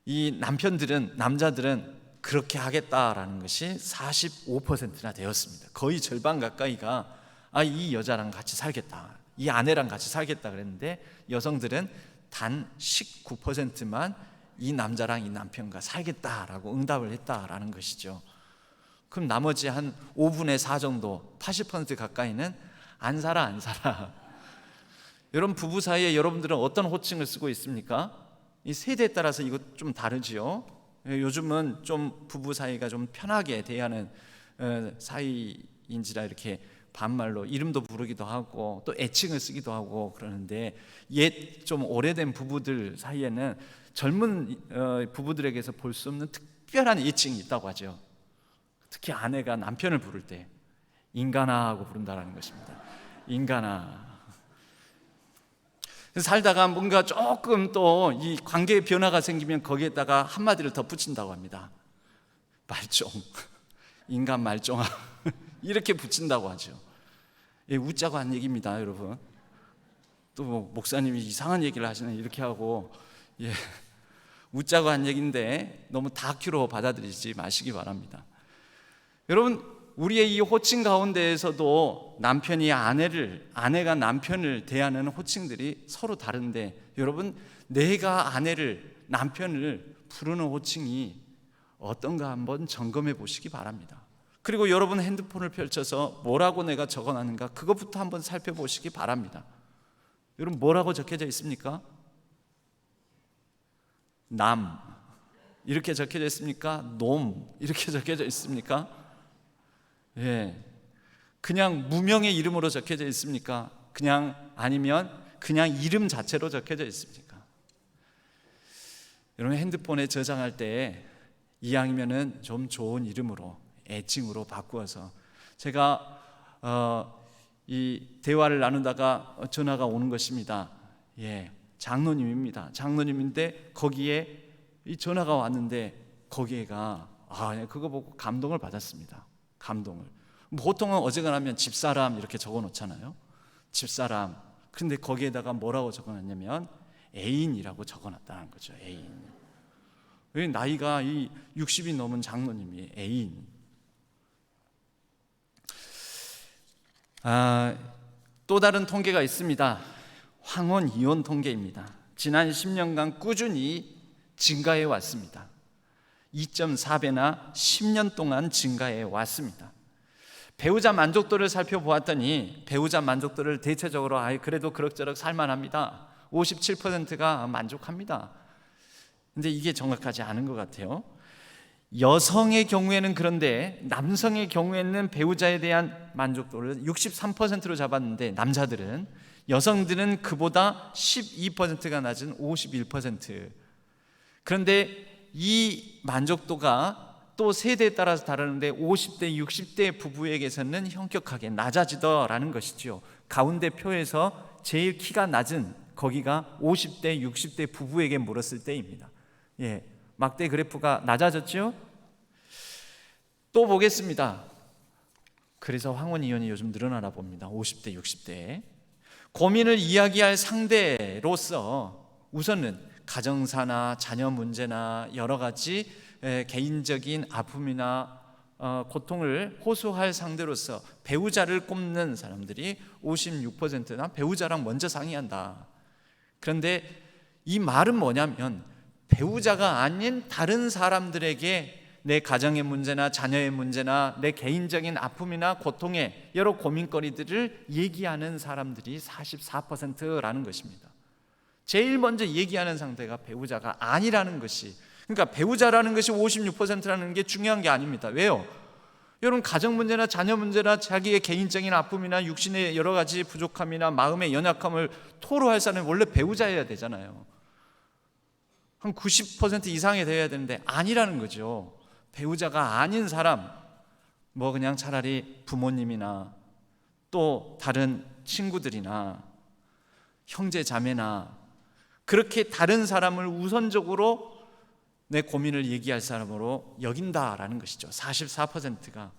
이 남자들은 그렇게 하겠다라는 것이 45%나 되었습니다. 거의 절반 가까이가 이 여자랑 같이 살겠다, 이 아내랑 같이 살겠다 그랬는데, 여성들은 단 19%만 이 남자랑 이 남편과 살겠다라고 응답을 했다라는 것이죠. 그럼 나머지 한 5분의 4 정도, 80% 가까이는 안 살아. 여러분, 부부 사이에 여러분들은 어떤 호칭을 쓰고 있습니까? 이 세대에 따라서 이거 좀 다르지요. 요즘은 좀 부부 사이가 좀 편하게 대하는 사이인지라 이렇게 반말로 이름도 부르기도 하고 또 애칭을 쓰기도 하고 그러는데, 옛 좀 오래된 부부들 사이에는 젊은 부부들에게서 볼 수 없는 특별한 애칭이 있다고 하죠. 특히 아내가 남편을 부를 때 인간아 하고 부른다는 것입니다. 인간아. 살다가 뭔가 조금 또 이 관계의 변화가 생기면 거기에다가 한마디를 더 붙인다고 합니다. 말종, 인간 말종아 이렇게 붙인다고 하죠. 웃자고 한 얘기입니다, 여러분. 또 목사님이 이상한 얘기를 하시네 이렇게 하고, 웃자고 한 얘기인데 너무 다큐로 받아들이지 마시기 바랍니다. 여러분, 우리의 이 호칭 가운데에서도 아내가 남편을 대하는 호칭들이 서로 다른데, 여러분, 내가 남편을 부르는 호칭이 어떤가 한번 점검해 보시기 바랍니다. 그리고 여러분 핸드폰을 펼쳐서 뭐라고 내가 적어놨는가 그것부터 한번 살펴보시기 바랍니다. 여러분, 뭐라고 적혀져 있습니까? 남 이렇게 적혀져 있습니까? 놈 이렇게 적혀져 있습니까? 그냥 무명의 이름으로 적혀져 있습니까? 아니면 그냥 이름 자체로 적혀져 있습니까? 여러분, 핸드폰에 저장할 때 이왕이면은 좀 좋은 이름으로, 애칭으로 바꾸어서, 제가 이 대화를 나누다가 전화가 오는 것입니다. 장로님입니다. 장로님인데 거기에 이 전화가 왔는데 거기에가 그거 보고 감동을 받았습니다. 감동을. 보통은 어지간하면 집사람 이렇게 적어 놓잖아요. 집사람. 근데 거기에다가 뭐라고 적어 놨냐면 애인이라고 적어 놨다는 거죠. 애인. 왜 나이가 60이 넘은 장로님이 애인. 또 다른 통계가 있습니다. 황혼 이혼 통계입니다. 지난 10년간 꾸준히 증가해 왔습니다. 2.4배나 10년 동안 증가해 왔습니다. 배우자 만족도를 살펴보았더니 배우자 만족도를 대체적으로 그래도 그럭저럭 살만합니다. 57%가 만족합니다. 근데 이게 정확하지 않은 것 같아요. 여성의 경우에는 그런데 남성의 경우에는 배우자에 대한 만족도를 63%로 잡았는데, 여성들은 그보다 12%가 낮은 51%. 그런데 이 만족도가 또 세대에 따라서 다르는데 50대, 60대 부부에게서는 현격하게 낮아지더라는 것이죠. 가운데 표에서 제일 키가 낮은 거기가 50대, 60대 부부에게 물었을 때입니다. 막대 그래프가 낮아졌죠? 또 보겠습니다. 그래서 황혼 이혼이 요즘 늘어나나 봅니다. 50대, 60대에. 고민을 이야기할 상대로서 우선은 가정사나 자녀 문제나 여러 가지 개인적인 아픔이나 고통을 호소할 상대로서 배우자를 꼽는 사람들이 56%나 배우자랑 먼저 상의한다. 그런데 이 말은 뭐냐면, 배우자가 아닌 다른 사람들에게 내 가정의 문제나 자녀의 문제나 내 개인적인 아픔이나 고통의 여러 고민거리들을 얘기하는 사람들이 44%라는 것입니다. 제일 먼저 얘기하는 상대가 배우자가 아니라는 것이, 그러니까 배우자라는 것이 56%라는 게 중요한 게 아닙니다. 왜요? 여러분, 가정 문제나 자녀 문제나 자기의 개인적인 아픔이나 육신의 여러 가지 부족함이나 마음의 연약함을 토로할 사람은 원래 배우자여야 되잖아요. 한 90% 이상이 되어야 되는데 아니라는 거죠. 배우자가 아닌 사람, 그냥 차라리 부모님이나 또 다른 친구들이나 형제 자매나 그렇게 다른 사람을 우선적으로 내 고민을 얘기할 사람으로 여긴다라는 것이죠. 44%가.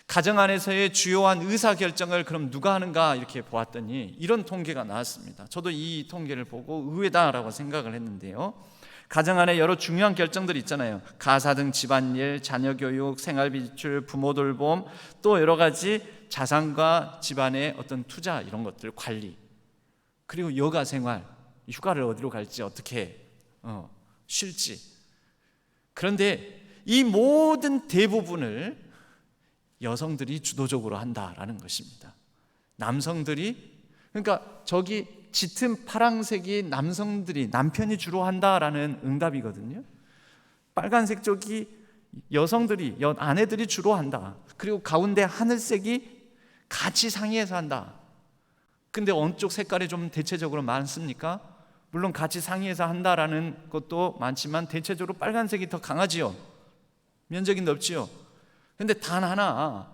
가정 안에서의 주요한 의사결정을 그럼 누가 하는가 이렇게 보았더니 이런 통계가 나왔습니다. 저도 이 통계를 보고 의외다라고 생각을 했는데요. 가정 안에 여러 중요한 결정들이 있잖아요. 가사 등 집안일, 자녀 교육, 생활비 지출, 부모 돌봄, 또 여러 가지 자산과 집안의 어떤 투자 이런 것들 관리, 그리고 여가 생활, 휴가를 어디로 갈지 어떻게 쉴지. 그런데 이 모든 대부분을 여성들이 주도적으로 한다라는 것입니다. 남성들이, 그러니까 저기 짙은 파란색이 남편이 주로 한다라는 응답이거든요. 빨간색 쪽이 여성들이, 아내들이 주로 한다. 그리고 가운데 하늘색이 같이 상의해서 한다. 근데 어느 쪽 색깔이 좀 대체적으로 많습니까? 물론 같이 상의해서 한다라는 것도 많지만 대체적으로 빨간색이 더 강하지요. 면적이 넓지요. 근데 단 하나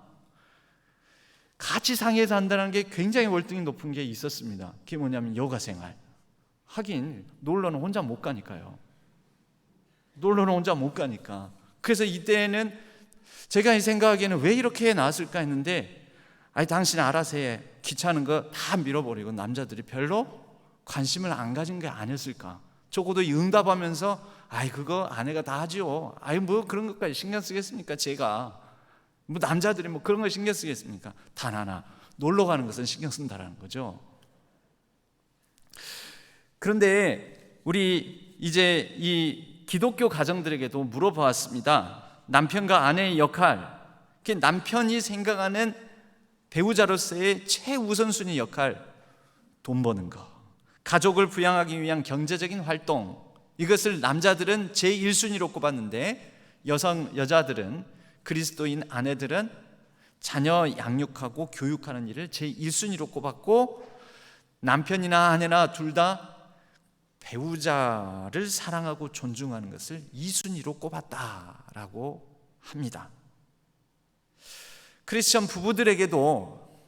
같이 상의해서 한다는 게 굉장히 월등히 높은 게 있었습니다. 그게 뭐냐면 여가 생활. 하긴 놀러는 혼자 못 가니까요. 놀러는 혼자 못 가니까. 그래서 이때는 제가 생각하기에는 왜 이렇게 나왔을까 했는데, 아니 당신 알아서 해, 귀찮은 거 다 밀어버리고 남자들이 별로 관심을 안 가진 게 아니었을까. 적어도 응답하면서 아이 그거 아내가 다 하죠. 아이 뭐 그런 것까지 신경 쓰겠습니까? 제가 뭐 남자들이 뭐 그런 거 신경 쓰겠습니까? 단 하나, 놀러 가는 것은 신경 쓴다라는 거죠. 그런데 우리 이제 이 기독교 가정들에게도 물어보았습니다. 남편과 아내의 역할, 남편이 생각하는 배우자로서의 최우선순위 역할, 돈 버는 거, 가족을 부양하기 위한 경제적인 활동, 이것을 남자들은 제1순위로 꼽았는데 여자들은, 그리스도인 아내들은 자녀 양육하고 교육하는 일을 제1순위로 꼽았고, 남편이나 아내나 둘 다 배우자를 사랑하고 존중하는 것을 2순위로 꼽았다라고 합니다. 크리스천 부부들에게도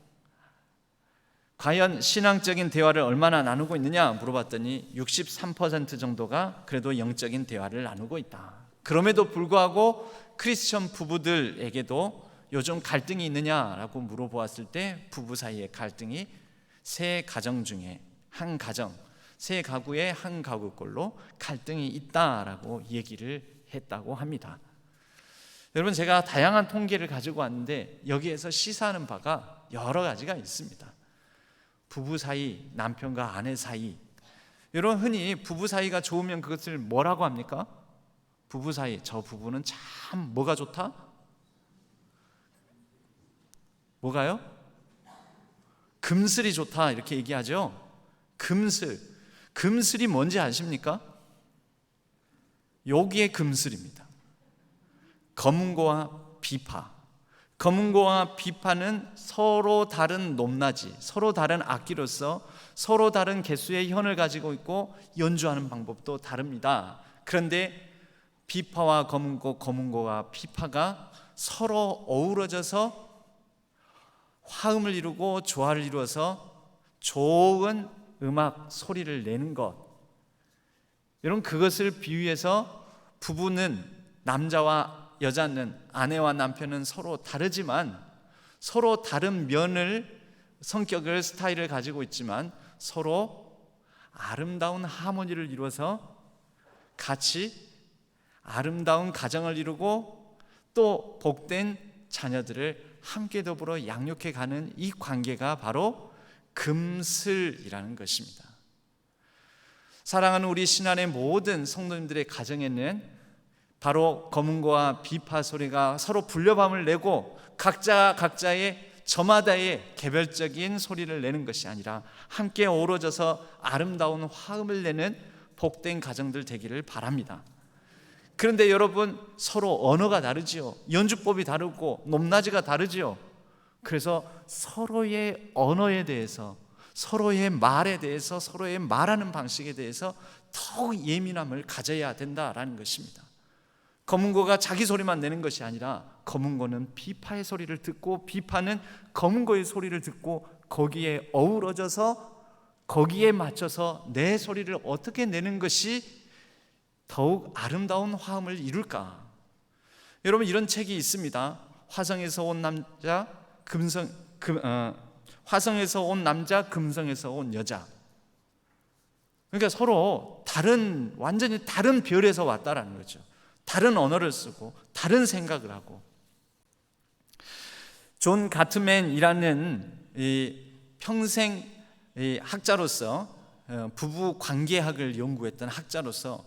과연 신앙적인 대화를 얼마나 나누고 있느냐 물어봤더니 63% 정도가 그래도 영적인 대화를 나누고 있다. 그럼에도 불구하고 크리스천 부부들에게도 요즘 갈등이 있느냐라고 물어보았을 때 부부 사이의 갈등이 세 가정 중에 한 가정, 세 가구의 한 가구꼴로 갈등이 있다라고 얘기를 했다고 합니다. 여러분, 제가 다양한 통계를 가지고 왔는데 여기에서 시사하는 바가 여러 가지가 있습니다. 부부 사이, 남편과 아내 사이. 여러분, 흔히 부부 사이가 좋으면 그것을 뭐라고 합니까? 부부 사이, 저 부부는 참 뭐가 좋다? 뭐가요? 금슬이 좋다 이렇게 얘기하죠. 금슬이 뭔지 아십니까? 여기에 금슬입니다. 검은고와 비파. 검은고와 비파는 서로 다른 높낮이, 서로 다른 악기로서 서로 다른 개수의 현을 가지고 있고 연주하는 방법도 다릅니다. 그런데 비파와 검은고, 검은고와 비파가 서로 어우러져서 화음을 이루고 조화를 이루어서 좋은 음악 소리를 내는 것. 여러분, 그것을 비유해서 부부는, 남자와 여자는, 아내와 남편은 서로 다르지만 서로 다른 면을, 성격을, 스타일을 가지고 있지만 서로 아름다운 하모니를 이루어서 같이 아름다운 가정을 이루고 또 복된 자녀들을 함께 더불어 양육해 가는 이 관계가 바로 금슬이라는 것입니다. 사랑하는 우리 신안의 모든 성도님들의 가정에는 바로 검은고와 비파 소리가 서로 불려밤을 내고 각자의 저마다의 개별적인 소리를 내는 것이 아니라 함께 어우러져서 아름다운 화음을 내는 복된 가정들 되기를 바랍니다. 그런데 여러분, 서로 언어가 다르지요. 연주법이 다르고 높낮이가 다르지요. 그래서 서로의 언어에 대해서, 서로의 말에 대해서, 서로의 말하는 방식에 대해서 더욱 예민함을 가져야 된다라는 것입니다. 검은고가 자기 소리만 내는 것이 아니라 검은고는 비파의 소리를 듣고 비파는 검은고의 소리를 듣고 거기에 어우러져서 거기에 맞춰서 내 소리를 어떻게 내는 것이 더욱 아름다운 화음을 이룰까? 여러분, 이런 책이 있습니다. 화성에서 온 남자, 화성에서 온 남자, 금성에서 온 여자. 그러니까 서로 완전히 다른 별에서 왔다라는 거죠. 다른 언어를 쓰고 다른 생각을 하고. 존 가트맨이라는 평생 학자로서 부부 관계학을 연구했던 학자로서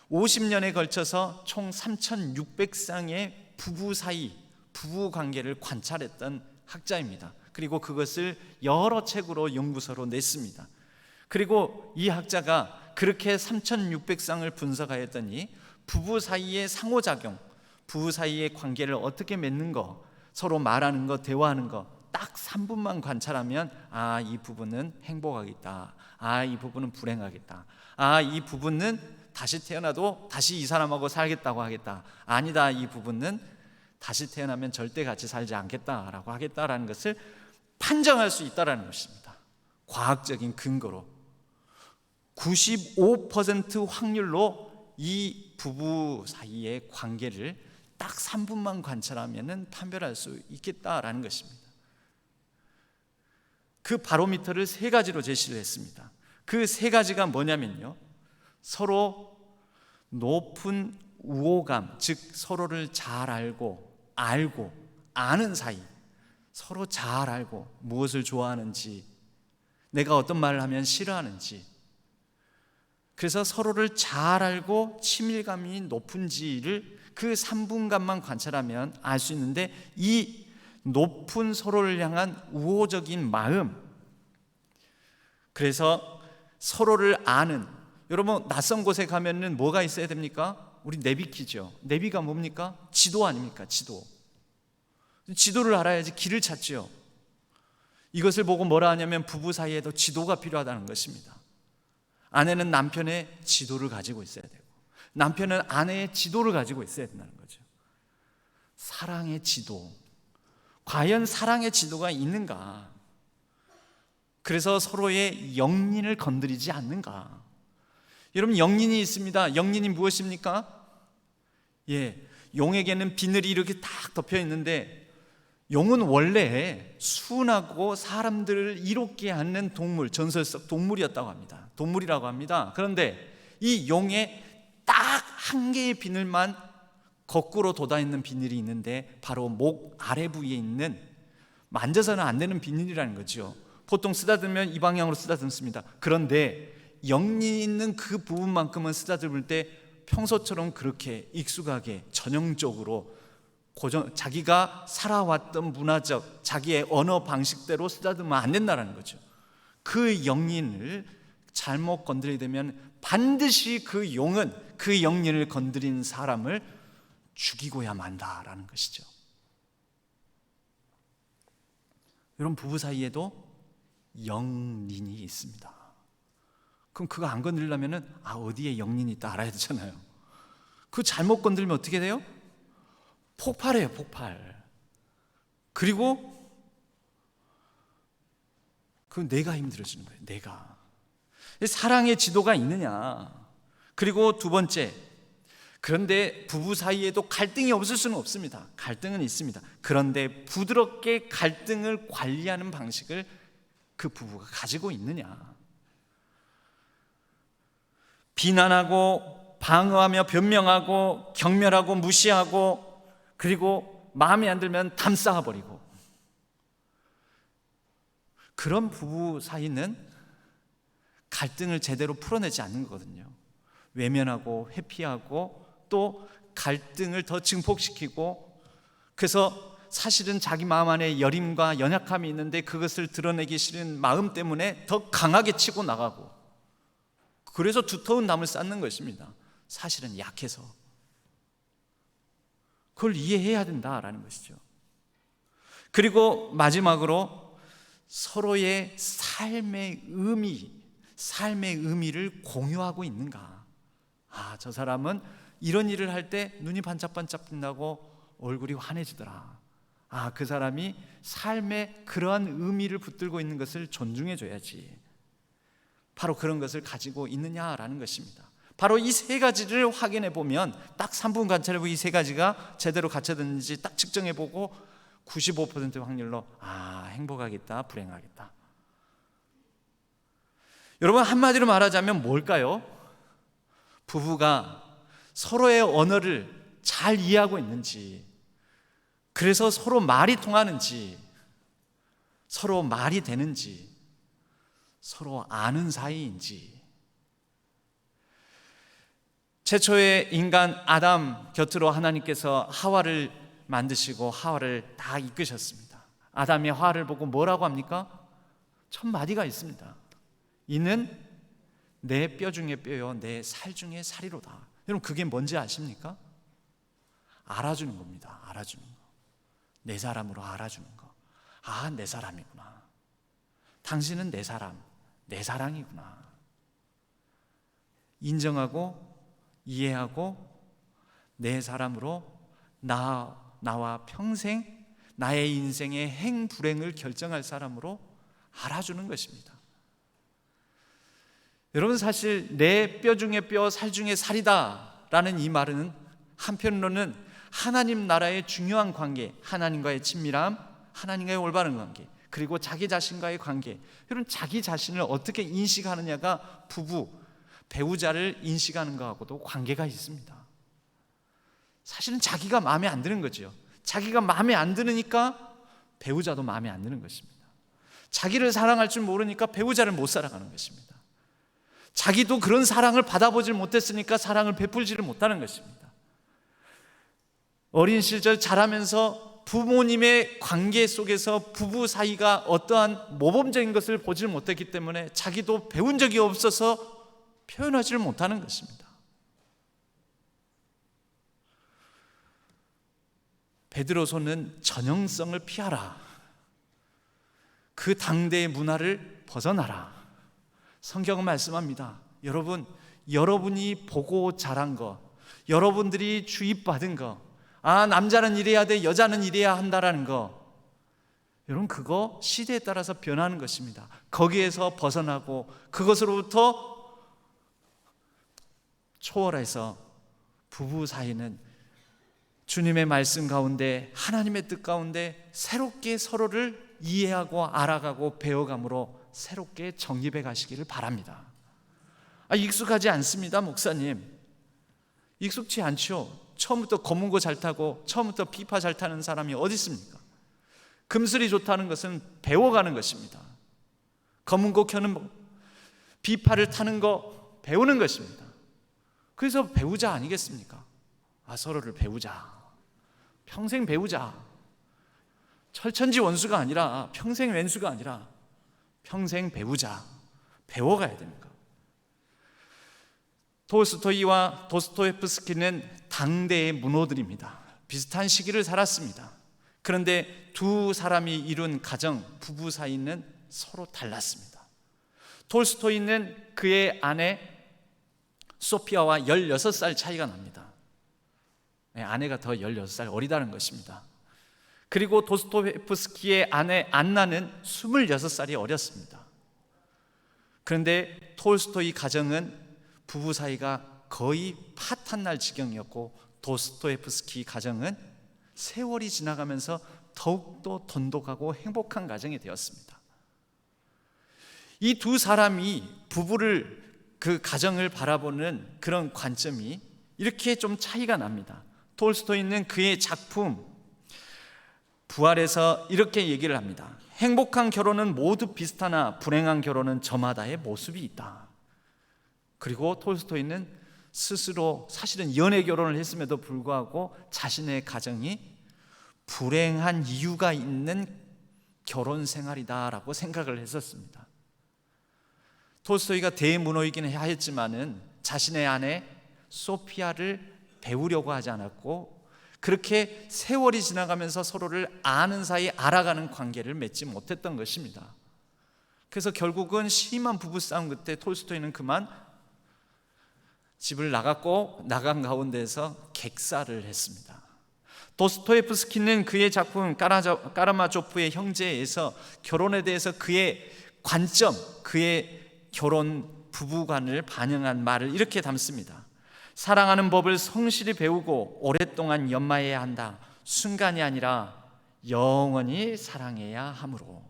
50년에 걸쳐서 총 3,600쌍의 부부 사이, 부부 관계를 관찰했던 학자입니다. 그리고 그것을 여러 책으로 연구서로 냈습니다. 그리고 이 학자가 그렇게 3,600쌍을 분석하였더니 부부 사이의 상호작용, 부부 사이의 관계를 어떻게 맺는 거, 서로 말하는 거, 대화하는 거 딱 3분만 관찰하면 이 부부는 행복하겠다, 이 부부는 불행하겠다, 이 부부는 다시 태어나도 다시 이 사람하고 살겠다고 하겠다, 아니다, 이 부부는 다시 태어나면 절대 같이 살지 않겠다라고 하겠다라는 것을 판정할 수 있다는 것입니다. 과학적인 근거로 95% 확률로 이 부부 사이의 관계를 딱 3분만 관찰하면 판별할 수 있겠다라는 것입니다. 그 바로미터를 3가지로 제시를 했습니다. 그 3가지가 뭐냐면요, 서로 높은 우호감, 즉 서로를 잘 알고 아는 사이, 서로 잘 알고 무엇을 좋아하는지, 내가 어떤 말을 하면 싫어하는지, 그래서 서로를 잘 알고 친밀감이 높은지를 그 3분간만 관찰하면 알 수 있는데, 이 높은 서로를 향한 우호적인 마음, 그래서 서로를 아는, 여러분 낯선 곳에 가면은 뭐가 있어야 됩니까? 우리 내비키죠. 내비가 뭡니까? 지도 아닙니까? 지도를 알아야지 길을 찾죠. 이것을 보고 뭐라 하냐면 부부 사이에도 지도가 필요하다는 것입니다. 아내는 남편의 지도를 가지고 있어야 되고, 남편은 아내의 지도를 가지고 있어야 된다는 거죠. 사랑의 지도, 과연 사랑의 지도가 있는가? 그래서 서로의 영린을 건드리지 않는가? 여러분, 영린이 있습니다. 영린이 무엇입니까? 용에게는 비늘이 이렇게 딱 덮여 있는데, 용은 원래 순하고 사람들을 이롭게 하는 동물, 전설 속 동물이었다고 합니다. 동물이라고 합니다. 그런데 이 용에 딱 한 개의 비늘만 거꾸로 돋아있는 비늘이 있는데, 바로 목 아래 부위에 있는, 만져서는 안 되는 비늘이라는 거죠. 보통 쓰다듬으면 이 방향으로 쓰다듬습니다. 그런데 영리 있는 그 부분만큼은 쓰다듬을 때 평소처럼 그렇게 익숙하게 전형적으로 자기가 살아왔던 문화적 자기의 언어 방식대로 쓰다듬으면 안 된다는 거죠. 그 영린을 잘못 건드리게 되면 반드시 그 용은 그 영린을 건드린 사람을 죽이고야 만다라는 것이죠. 여러분, 부부 사이에도 영린이 있습니다. 그럼 그거 안 건드리려면 어디에 영린이 있다 알아야 되잖아요. 그거 잘못 건드리면 어떻게 돼요? 폭발해요, 폭발. 그리고 그건 내가 힘들어지는 거예요. 내가. 사랑의 지도가 있느냐. 그리고 두 번째, 그런데 부부 사이에도 갈등이 없을 수는 없습니다. 갈등은 있습니다. 그런데 부드럽게 갈등을 관리하는 방식을 그 부부가 가지고 있느냐. 비난하고 방어하며 변명하고 경멸하고 무시하고, 그리고 마음에 안 들면 담쌓아버리고, 그런 부부 사이는 갈등을 제대로 풀어내지 않는 거거든요. 외면하고 회피하고 또 갈등을 더 증폭시키고, 그래서 사실은 자기 마음 안에 여림과 연약함이 있는데 그것을 드러내기 싫은 마음 때문에 더 강하게 치고 나가고, 그래서 두터운 담을 쌓는 것입니다. 사실은 약해서. 그걸 이해해야 된다라는 것이죠. 그리고 마지막으로 서로의 삶의 의미를 공유하고 있는가. 저 사람은 이런 일을 할 때 눈이 반짝반짝 빛나고 얼굴이 환해지더라. 그 사람이 삶에 그러한 의미를 붙들고 있는 것을 존중해 줘야지. 바로 그런 것을 가지고 있느냐라는 것입니다. 바로 이 3가지를 확인해 보면, 딱 3분 관찰해 보고 이 3가지가 제대로 갖춰졌는지 딱 측정해 보고 95% 확률로 행복하겠다, 불행하겠다. 여러분, 한마디로 말하자면 뭘까요? 부부가 서로의 언어를 잘 이해하고 있는지, 그래서 서로 말이 통하는지, 서로 말이 되는지, 서로 아는 사이인지. 최초의 인간 아담 곁으로 하나님께서 하와를 만드시고 하와를 다 이끄셨습니다. 아담이 하와를 보고 뭐라고 합니까? 첫 마디가 있습니다. 이는 내 뼈 중에 뼈요 내 살 중에 살이로다. 여러분, 그게 뭔지 아십니까? 알아주는 겁니다. 알아주는 거. 내 사람으로 알아주는 거. 내 사람이구나. 당신은 내 사람, 내 사랑이구나. 인정하고 이해하고 내 사람으로 나와 평생 나의 인생의 행불행을 결정할 사람으로 알아주는 것입니다. 여러분, 사실 내 뼈 중에 뼈, 살 중에 살이다 라는 이 말은 한편으로는 하나님 나라의 중요한 관계, 하나님과의 친밀함, 하나님과의 올바른 관계, 그리고 자기 자신과의 관계. 여러분, 자기 자신을 어떻게 인식하느냐가 부부, 배우자를 인식하는 것하고도 관계가 있습니다. 사실은 자기가 마음에 안 드는 거죠. 자기가 마음에 안 드니까 배우자도 마음에 안 드는 것입니다. 자기를 사랑할 줄 모르니까 배우자를 못 살아가는 것입니다. 자기도 그런 사랑을 받아보질 못했으니까 사랑을 베풀지를 못하는 것입니다. 어린 시절 자라면서 부모님의 관계 속에서 부부 사이가 어떠한 모범적인 것을 보질 못했기 때문에 자기도 배운 적이 없어서 표현하지를 못하는 것입니다. 베드로서는 전형성을 피하라. 그 당대의 문화를 벗어나라. 성경은 말씀합니다. 여러분, 여러분이 보고 자란 거, 여러분들이 주입받은 거, 남자는 이래야 돼, 여자는 이래야 한다라는 거, 여러분, 그거 시대에 따라서 변하는 것입니다. 거기에서 벗어나고 그것으로부터 초월해서 부부 사이는 주님의 말씀 가운데, 하나님의 뜻 가운데 새롭게 서로를 이해하고 알아가고 배워감으로 새롭게 정립해 가시기를 바랍니다. 익숙하지 않습니다, 목사님. 익숙치 않죠. 처음부터 검은 거 잘 타고 처음부터 비파 잘 타는 사람이 어디 있습니까? 금슬이 좋다는 것은 배워가는 것입니다. 검은 거 켜는 비파를 타는 거 배우는 것입니다. 그래서 배우자 아니겠습니까? 서로를 배우자, 평생 배우자. 철천지 원수가 아니라, 평생 왼수가 아니라 평생 배우자, 배워가야 됩니다. 톨스토이와 도스토옙스키는 당대의 문호들입니다. 비슷한 시기를 살았습니다. 그런데 두 사람이 이룬 가정, 부부 사이는 서로 달랐습니다. 톨스토이는 그의 아내 소피아와 16살 차이가 납니다. 아내가 더 16살 어리다는 것입니다. 그리고 도스토옙스키의 아내 안나는 26살이 어렸습니다. 그런데 톨스토이 가정은 부부 사이가 거의 파탄날 지경이었고, 도스토옙스키 가정은 세월이 지나가면서 더욱더 돈독하고 행복한 가정이 되었습니다. 이 두 사람이 부부를, 그 가정을 바라보는 그런 관점이 이렇게 좀 차이가 납니다. 톨스토이는 그의 작품 부활에서 이렇게 얘기를 합니다. 행복한 결혼은 모두 비슷하나 불행한 결혼은 저마다의 모습이 있다. 그리고 톨스토이는 스스로 사실은 연애 결혼을 했음에도 불구하고 자신의 가정이 불행한 이유가 있는 결혼 생활이다라고 생각을 했었습니다. 톨스토이가 대문호이긴 하였지만은 자신의 아내 소피아를 배우려고 하지 않았고, 그렇게 세월이 지나가면서 서로를 아는 사이 알아가는 관계를 맺지 못했던 것입니다. 그래서 결국은 심한 부부싸움 끝에 톨스토이는 그만 집을 나갔고, 나간 가운데에서 객사를 했습니다. 도스토옙스키는 그의 작품 까라마조프의 형제에서 결혼에 대해서 그의 관점, 그의 결혼 부부관을 반영한 말을 이렇게 담습니다. 사랑하는 법을 성실히 배우고 오랫동안 연마해야 한다. 순간이 아니라 영원히 사랑해야 하므로.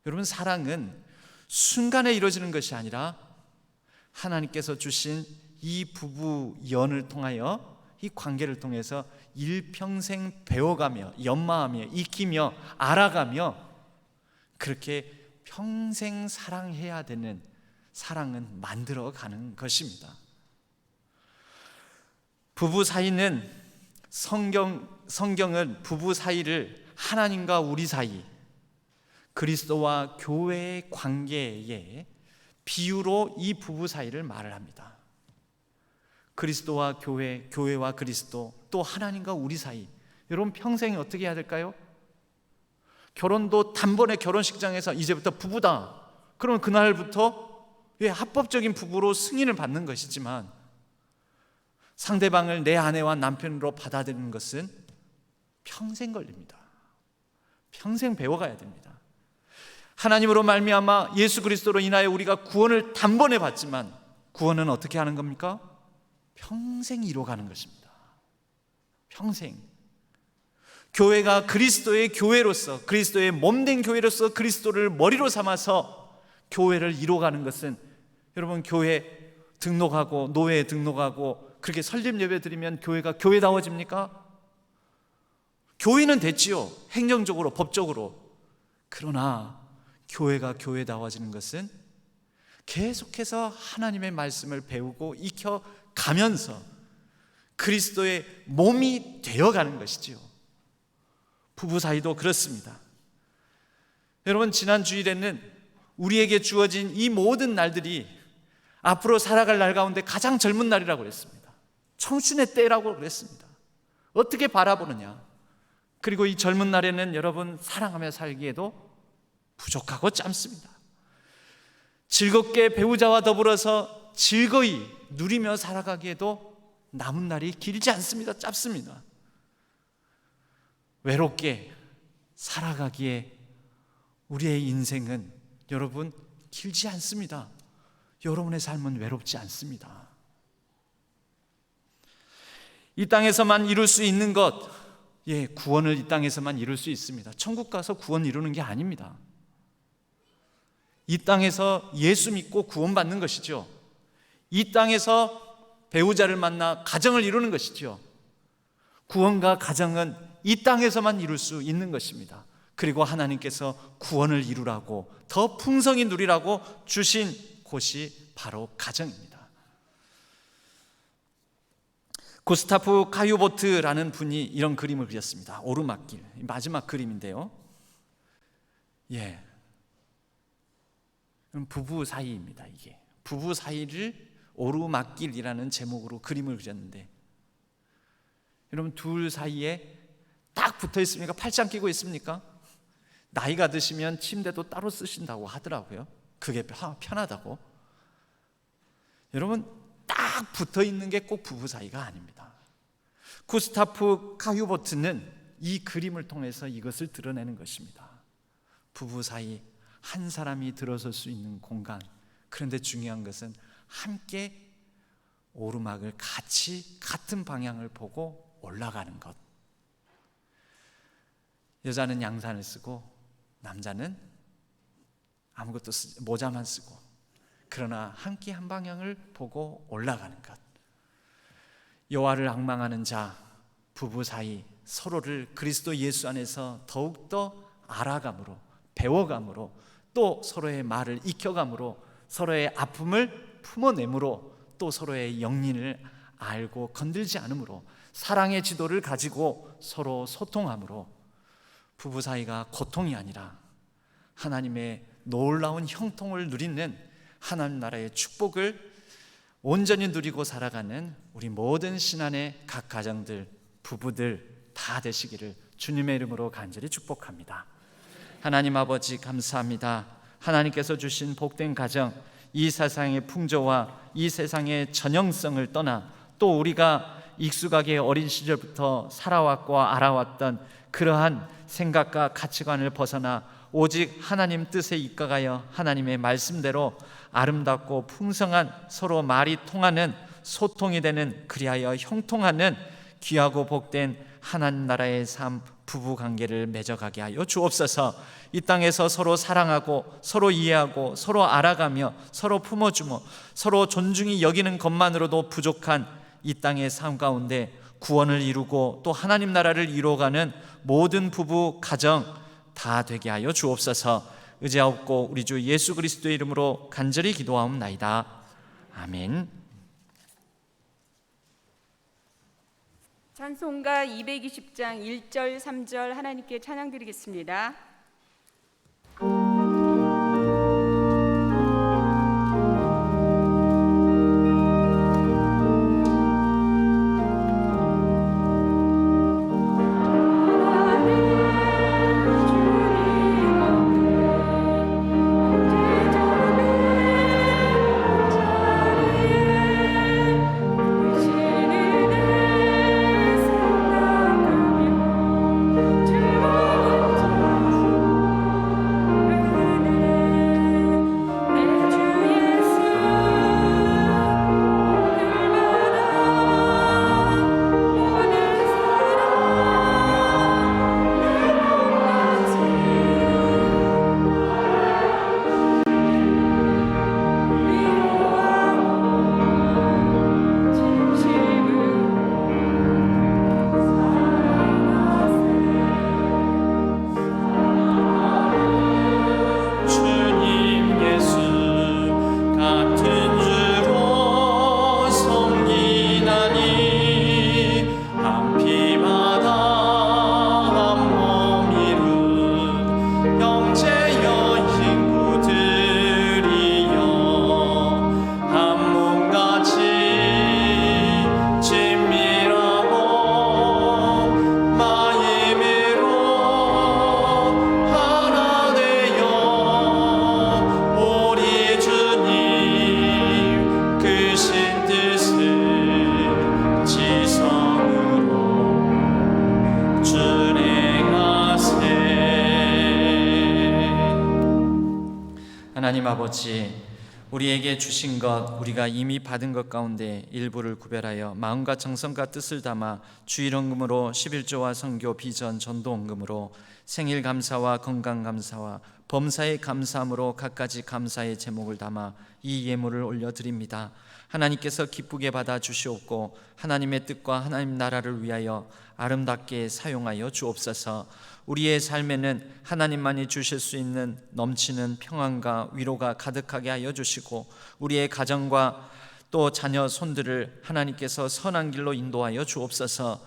여러분, 사랑은 순간에 이루어지는 것이 아니라 하나님께서 주신 이 부부 연을 통하여, 이 관계를 통해서 일평생 배워가며 연마하며 익히며 알아가며 그렇게 평생 사랑해야 되는 사랑은 만들어가는 것입니다. 부부 사이는 성경은 부부 사이를 하나님과 우리 사이, 그리스도와 교회의 관계에 비유로 이 부부 사이를 말을 합니다. 그리스도와 교회, 교회와 그리스도, 또 하나님과 우리 사이. 여러분, 평생에 어떻게 해야 될까요? 결혼도 단번에 결혼식장에서 이제부터 부부다, 그러면 그날부터 합법적인 부부로 승인을 받는 것이지만, 상대방을 내 아내와 남편으로 받아들이는 것은 평생 걸립니다. 평생 배워가야 됩니다. 하나님으로 말미암아 예수 그리스도로 인하여 우리가 구원을 단번에 받지만, 구원은 어떻게 하는 겁니까? 평생 이뤄가는 것입니다. 평생. 교회가 그리스도의 교회로서, 그리스도의 몸된 교회로서 그리스도를 머리로 삼아서 교회를 이뤄가는 것은, 여러분, 교회 등록하고 노회에 등록하고 그렇게 설립 예배 드리면 교회가 교회다워집니까? 교회는 됐지요, 행정적으로, 법적으로. 그러나 교회가 교회다워지는 것은 계속해서 하나님의 말씀을 배우고 익혀가면서 그리스도의 몸이 되어가는 것이지요. 부부 사이도 그렇습니다. 여러분, 지난 주일에는 우리에게 주어진 이 모든 날들이 앞으로 살아갈 날 가운데 가장 젊은 날이라고 그랬습니다. 청춘의 때라고 그랬습니다. 어떻게 바라보느냐. 그리고 이 젊은 날에는 여러분, 사랑하며 살기에도 부족하고 짧습니다. 즐겁게 배우자와 더불어서 즐거이 누리며 살아가기에도 남은 날이 길지 않습니다. 짧습니다. 외롭게 살아가기에 우리의 인생은 여러분 길지 않습니다. 여러분의 삶은 외롭지 않습니다. 이 땅에서만 이룰 수 있는 것, 구원을 이 땅에서만 이룰 수 있습니다. 천국 가서 구원 이루는 게 아닙니다. 이 땅에서 예수 믿고 구원받는 것이죠. 이 땅에서 배우자를 만나 가정을 이루는 것이죠. 구원과 가정은 이 땅에서만 이룰 수 있는 것입니다. 그리고 하나님께서 구원을 이루라고, 더 풍성히 누리라고 주신 곳이 바로 가정입니다. 구스타프 카유보트라는 분이 이런 그림을 그렸습니다. 오르막길, 마지막 그림인데요. 부부 사이입니다. 이게 부부 사이를 오르막길이라는 제목으로 그림을 그렸는데, 여러분, 둘 사이에 딱 붙어 있습니까? 팔짱 끼고 있습니까? 나이가 드시면 침대도 따로 쓰신다고 하더라고요. 그게 편하다고. 여러분, 딱 붙어 있는 게 꼭 부부 사이가 아닙니다. 구스타프 카유보트는 이 그림을 통해서 이것을 드러내는 것입니다. 부부 사이 한 사람이 들어설 수 있는 공간. 그런데 중요한 것은 함께 오르막을 같이 같은 방향을 보고 올라가는 것. 여자는 양산을 쓰고 남자는 아무것도 모자만 쓰고, 그러나 함께 한 방향을 보고 올라가는 것. 여호와를 앙망하는 자, 부부 사이 서로를 그리스도 예수 안에서 더욱더 알아감으로, 배워감으로, 또 서로의 말을 익혀감으로, 서로의 아픔을 품어내므로, 또 서로의 영린을 알고 건들지 않으므로, 사랑의 지도를 가지고 서로 소통함으로 부부 사이가 고통이 아니라 하나님의 놀라운 형통을 누리는 하나님 나라의 축복을 온전히 누리고 살아가는 우리 모든 신안의 각 가정들, 부부들 다 되시기를 주님의 이름으로 간절히 축복합니다. 하나님 아버지, 감사합니다. 하나님께서 주신 복된 가정, 이 세상의 풍조와 이 세상의 전형성을 떠나 또 우리가 익숙하게 어린 시절부터 살아왔고 알아왔던 그러한 생각과 가치관을 벗어나 오직 하나님 뜻에 입각하여 하나님의 말씀대로 아름답고 풍성한 서로 말이 통하는, 소통이 되는, 그리하여 형통하는 귀하고 복된 하나님 나라의 삶, 부부 관계를 맺어가게 하여 주옵소서. 이 땅에서 서로 사랑하고 서로 이해하고 서로 알아가며 서로 품어주며 서로 존중히 여기는 것만으로도 부족한 이 땅의 삶 가운데 구원을 이루고 또 하나님 나라를 이루어가는 모든 부부 가정 다 되게 하여 주옵소서. 의지하옵고 우리 주 예수 그리스도의 이름으로 간절히 기도하옵나이다. 아멘. 찬송가 220장 1절 3절 하나님께 찬양드리겠습니다. 하나님 아버지, 우리에게 주신 것, 우리가 이미 받은 것 가운데 일부를 구별하여 마음과 정성과 뜻을 담아 주일헌금으로 11조와 선교 비전 전도헌금으로 생일 감사와 건강 감사와 범사에 감사함으로 갖가지 감사의 제목을 담아 이 예물을 올려드립니다. 하나님께서 기쁘게 받아 주시옵고 하나님의 뜻과 하나님 나라를 위하여 아름답게 사용하여 주옵소서. 우리의 삶에는 하나님만이 주실 수 있는 넘치는 평안과 위로가 가득하게 하여 주시고 우리의 가정과 또 자녀 손들을 하나님께서 선한 길로 인도하여 주옵소서.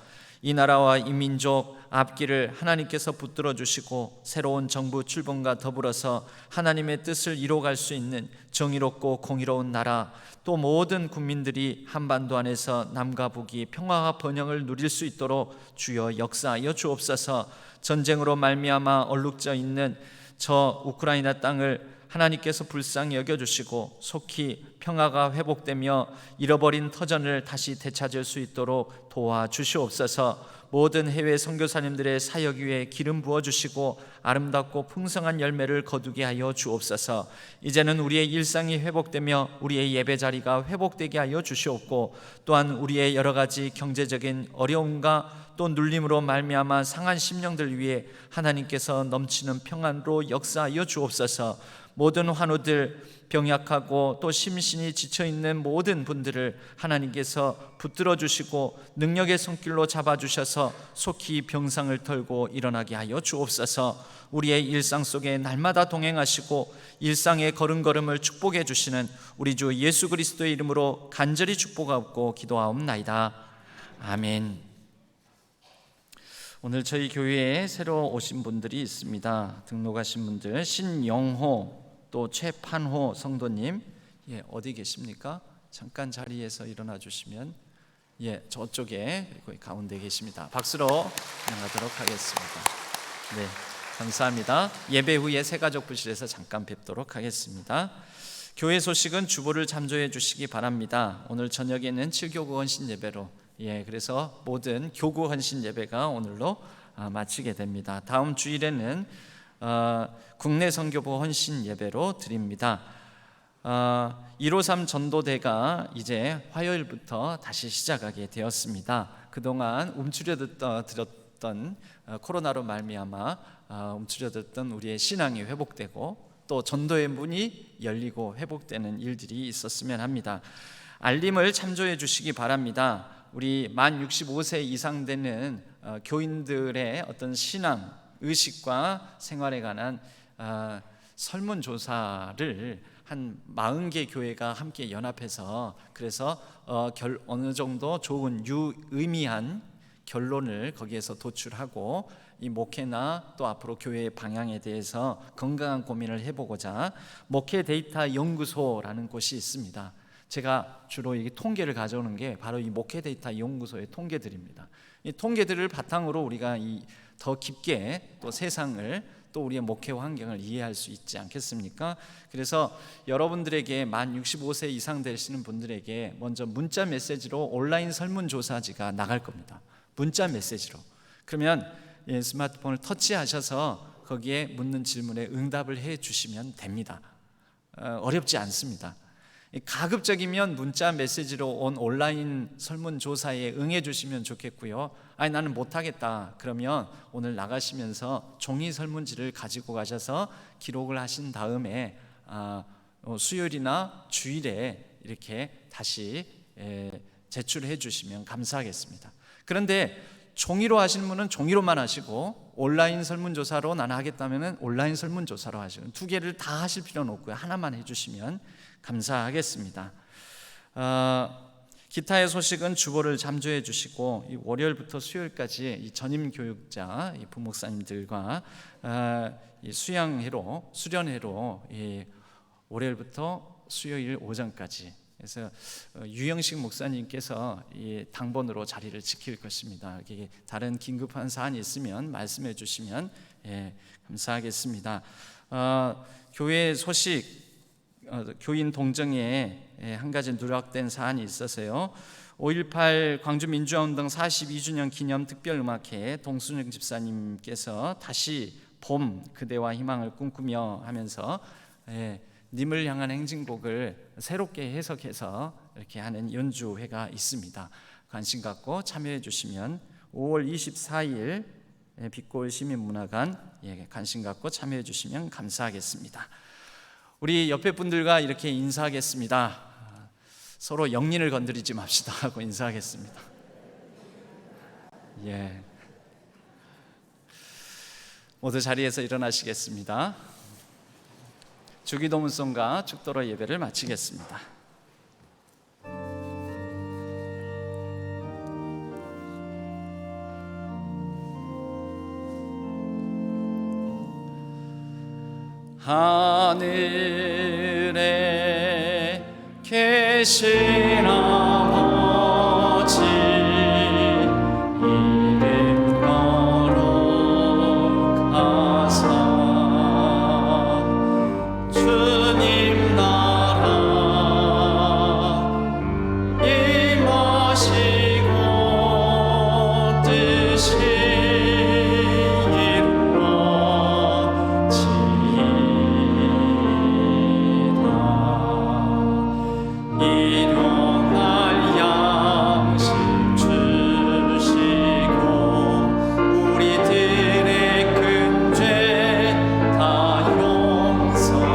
이 나라와 이 민족 앞길을 하나님께서 붙들어 주시고 새로운 정부 출범과 더불어서 하나님의 뜻을 이뤄갈 수 있는 정의롭고 공의로운 나라, 또 모든 국민들이 한반도 안에서 남과 북이 평화와 번영을 누릴 수 있도록 주여 역사하여 주옵소서. 전쟁으로 말미암아 얼룩져 있는 저 우크라이나 땅을 하나님께서 불쌍히 여겨주시고 속히 평화가 회복되며 잃어버린 터전을 다시 되찾을 수 있도록 도와주시옵소서. 모든 해외 선교사님들의 사역 위에 기름 부어주시고 아름답고 풍성한 열매를 거두게 하여 주옵소서. 이제는 우리의 일상이 회복되며 우리의 예배 자리가 회복되게 하여 주시옵고 또한 우리의 여러 가지 경제적인 어려움과 또 눌림으로 말미암아 상한 심령들 위해 하나님께서 넘치는 평안으로 역사하여 주옵소서. 모든 환우들, 병약하고 또 심신이 지쳐있는 모든 분들을 하나님께서 붙들어 주시고 능력의 손길로 잡아주셔서 속히 병상을 털고 일어나게 하여 주옵소서. 우리의 일상 속에 날마다 동행하시고 일상의 걸음걸음을 축복해 주시는 우리 주 예수 그리스도의 이름으로 간절히 축복하옵고 기도하옵나이다. 아멘. 오늘 저희 교회에 새로 오신 분들이 있습니다. 등록하신 분들 신영호 또 최판호 성도님, 어디 계십니까? 잠깐 자리에서 일어나 주시면, 저쪽에 거기 가운데 계십니다. 박수로 환영하도록 하겠습니다. 네, 감사합니다. 예배 후에 새가족 부실에서 잠깐 뵙도록 하겠습니다. 교회 소식은 주보를 참조해 주시기 바랍니다. 오늘 저녁에는 7교구 헌신 예배로, 그래서 모든 교구 헌신 예배가 오늘로 마치게 됩니다. 다음 주일에는 국내 선교부 헌신 예배로 드립니다. 153 전도대가 이제 화요일부터 다시 시작하게 되었습니다. 그동안 움츠려들었던 어떤 코로나로 말미암아 움츠려들었던 우리의 신앙이 회복되고 또 전도의 문이 열리고 회복되는 일들이 있었으면 합니다. 알림을 참조해 주시기 바랍니다. 우리 만 65세 이상 되는 교인들의 어떤 신앙, 의식과 생활에 관한 설문조사를 한 40개 교회가 함께 연합해서 그래서 어느 정도 좋은 유의미한 결론을 거기에서 도출하고 이 목회나 또 앞으로 교회의 방향에 대해서 건강한 고민을 해보고자 목회 데이터 연구소라는 곳이 있습니다. 제가 주로 이 통계를 가져오는 게 바로 이 목회 데이터 연구소의 통계들입니다. 이 통계들을 바탕으로 우리가 더 깊게 또 세상을 또 우리의 목회 환경을 이해할 수 있지 않겠습니까? 그래서 여러분들에게 만 65세 이상 되시는 분들에게 먼저 문자 메시지로 온라인 설문조사지가 나갈 겁니다. 문자 메시지로. 그러면 스마트폰을 터치하셔서 거기에 묻는 질문에 응답을 해 주시면 됩니다. 어렵지 않습니다. 가급적이면 문자 메시지로 온 온라인 설문조사에 응해 주시면 좋겠고요. 아니 나는 못하겠다 그러면 오늘 나가시면서 종이 설문지를 가지고 가셔서 기록을 하신 다음에 수요일이나 주일에 이렇게 다시 제출해 주시면 감사하겠습니다. 그런데 종이로 하시는 분은 종이로만 하시고 온라인 설문조사로 나는 하겠다면 온라인 설문조사로 하시고 두 개를 다 하실 필요는 없고요. 하나만 해주시면 감사하겠습니다. 기타의 소식은 주보를 참조해 주시고 이 월요일부터 수요일까지 이 전임 교육자 이 부목사님들과 이 수련회로 이 월요일부터 수요일 오전까지 그래서 유영식 목사님께서 이 당번으로 자리를 지킬 것입니다. 다른 긴급한 사안이 있으면 말씀해 주시면 감사하겠습니다. 교회 소식 교인 동정에 한 가지 누락된 사안이 있어서요. 5.18 광주민주화운동 42주년 기념 특별음악회 동순영 집사님께서 다시 봄 그대와 희망을 꿈꾸며 하면서 님을 향한 행진곡을 새롭게 해석해서 이렇게 하는 연주회가 있습니다. 관심 갖고 참여해 주시면 5월 24일 빛골 시민문화관 관심 갖고 참여해 주시면 감사하겠습니다. 우리 옆에 분들과 이렇게 인사하겠습니다. 서로 영린을 건드리지 맙시다 하고 인사하겠습니다. 모두 자리에서 일어나시겠습니다. 주기도문송과 축도로 예배를 마치겠습니다. 하늘에 계신 아버지 이름 거룩하사 주님 나라 임하시고 뜻이 일용할 양식 주시고 우리들의 큰 죄 다 용서하시고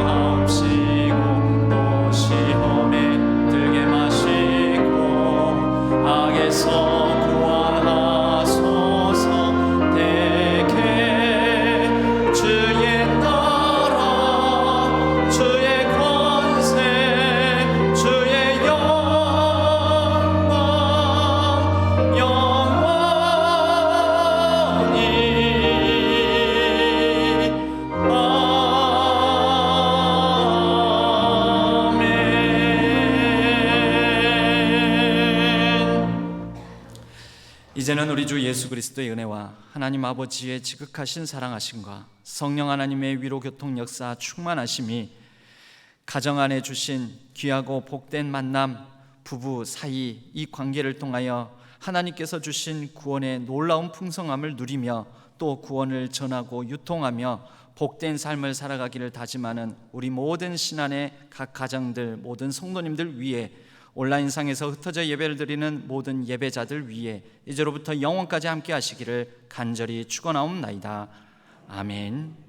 또 시험에 들게 마시고 악에서 구원하소서. 대개 주의 나라 주의 권세 주의 영광 영원히 아멘. 이제는 우리 주 예수 그리스도의 은혜와 하나님 아버지의 지극하신 사랑하심과 성령 하나님의 위로 교통 역사 충만하심이 가정 안에 주신 귀하고 복된 만남, 부부 사이 이 관계를 통하여 하나님께서 주신 구원의 놀라운 풍성함을 누리며 또 구원을 전하고 유통하며 복된 삶을 살아가기를 다짐하는 우리 모든 신안의 각 가정들, 모든 성도님들 위해 온라인상에서 흩어져 예배를 드리는 모든 예배자들 위에 이제로부터 영원까지 함께 하시기를 간절히 축원하옵나이다. 아멘.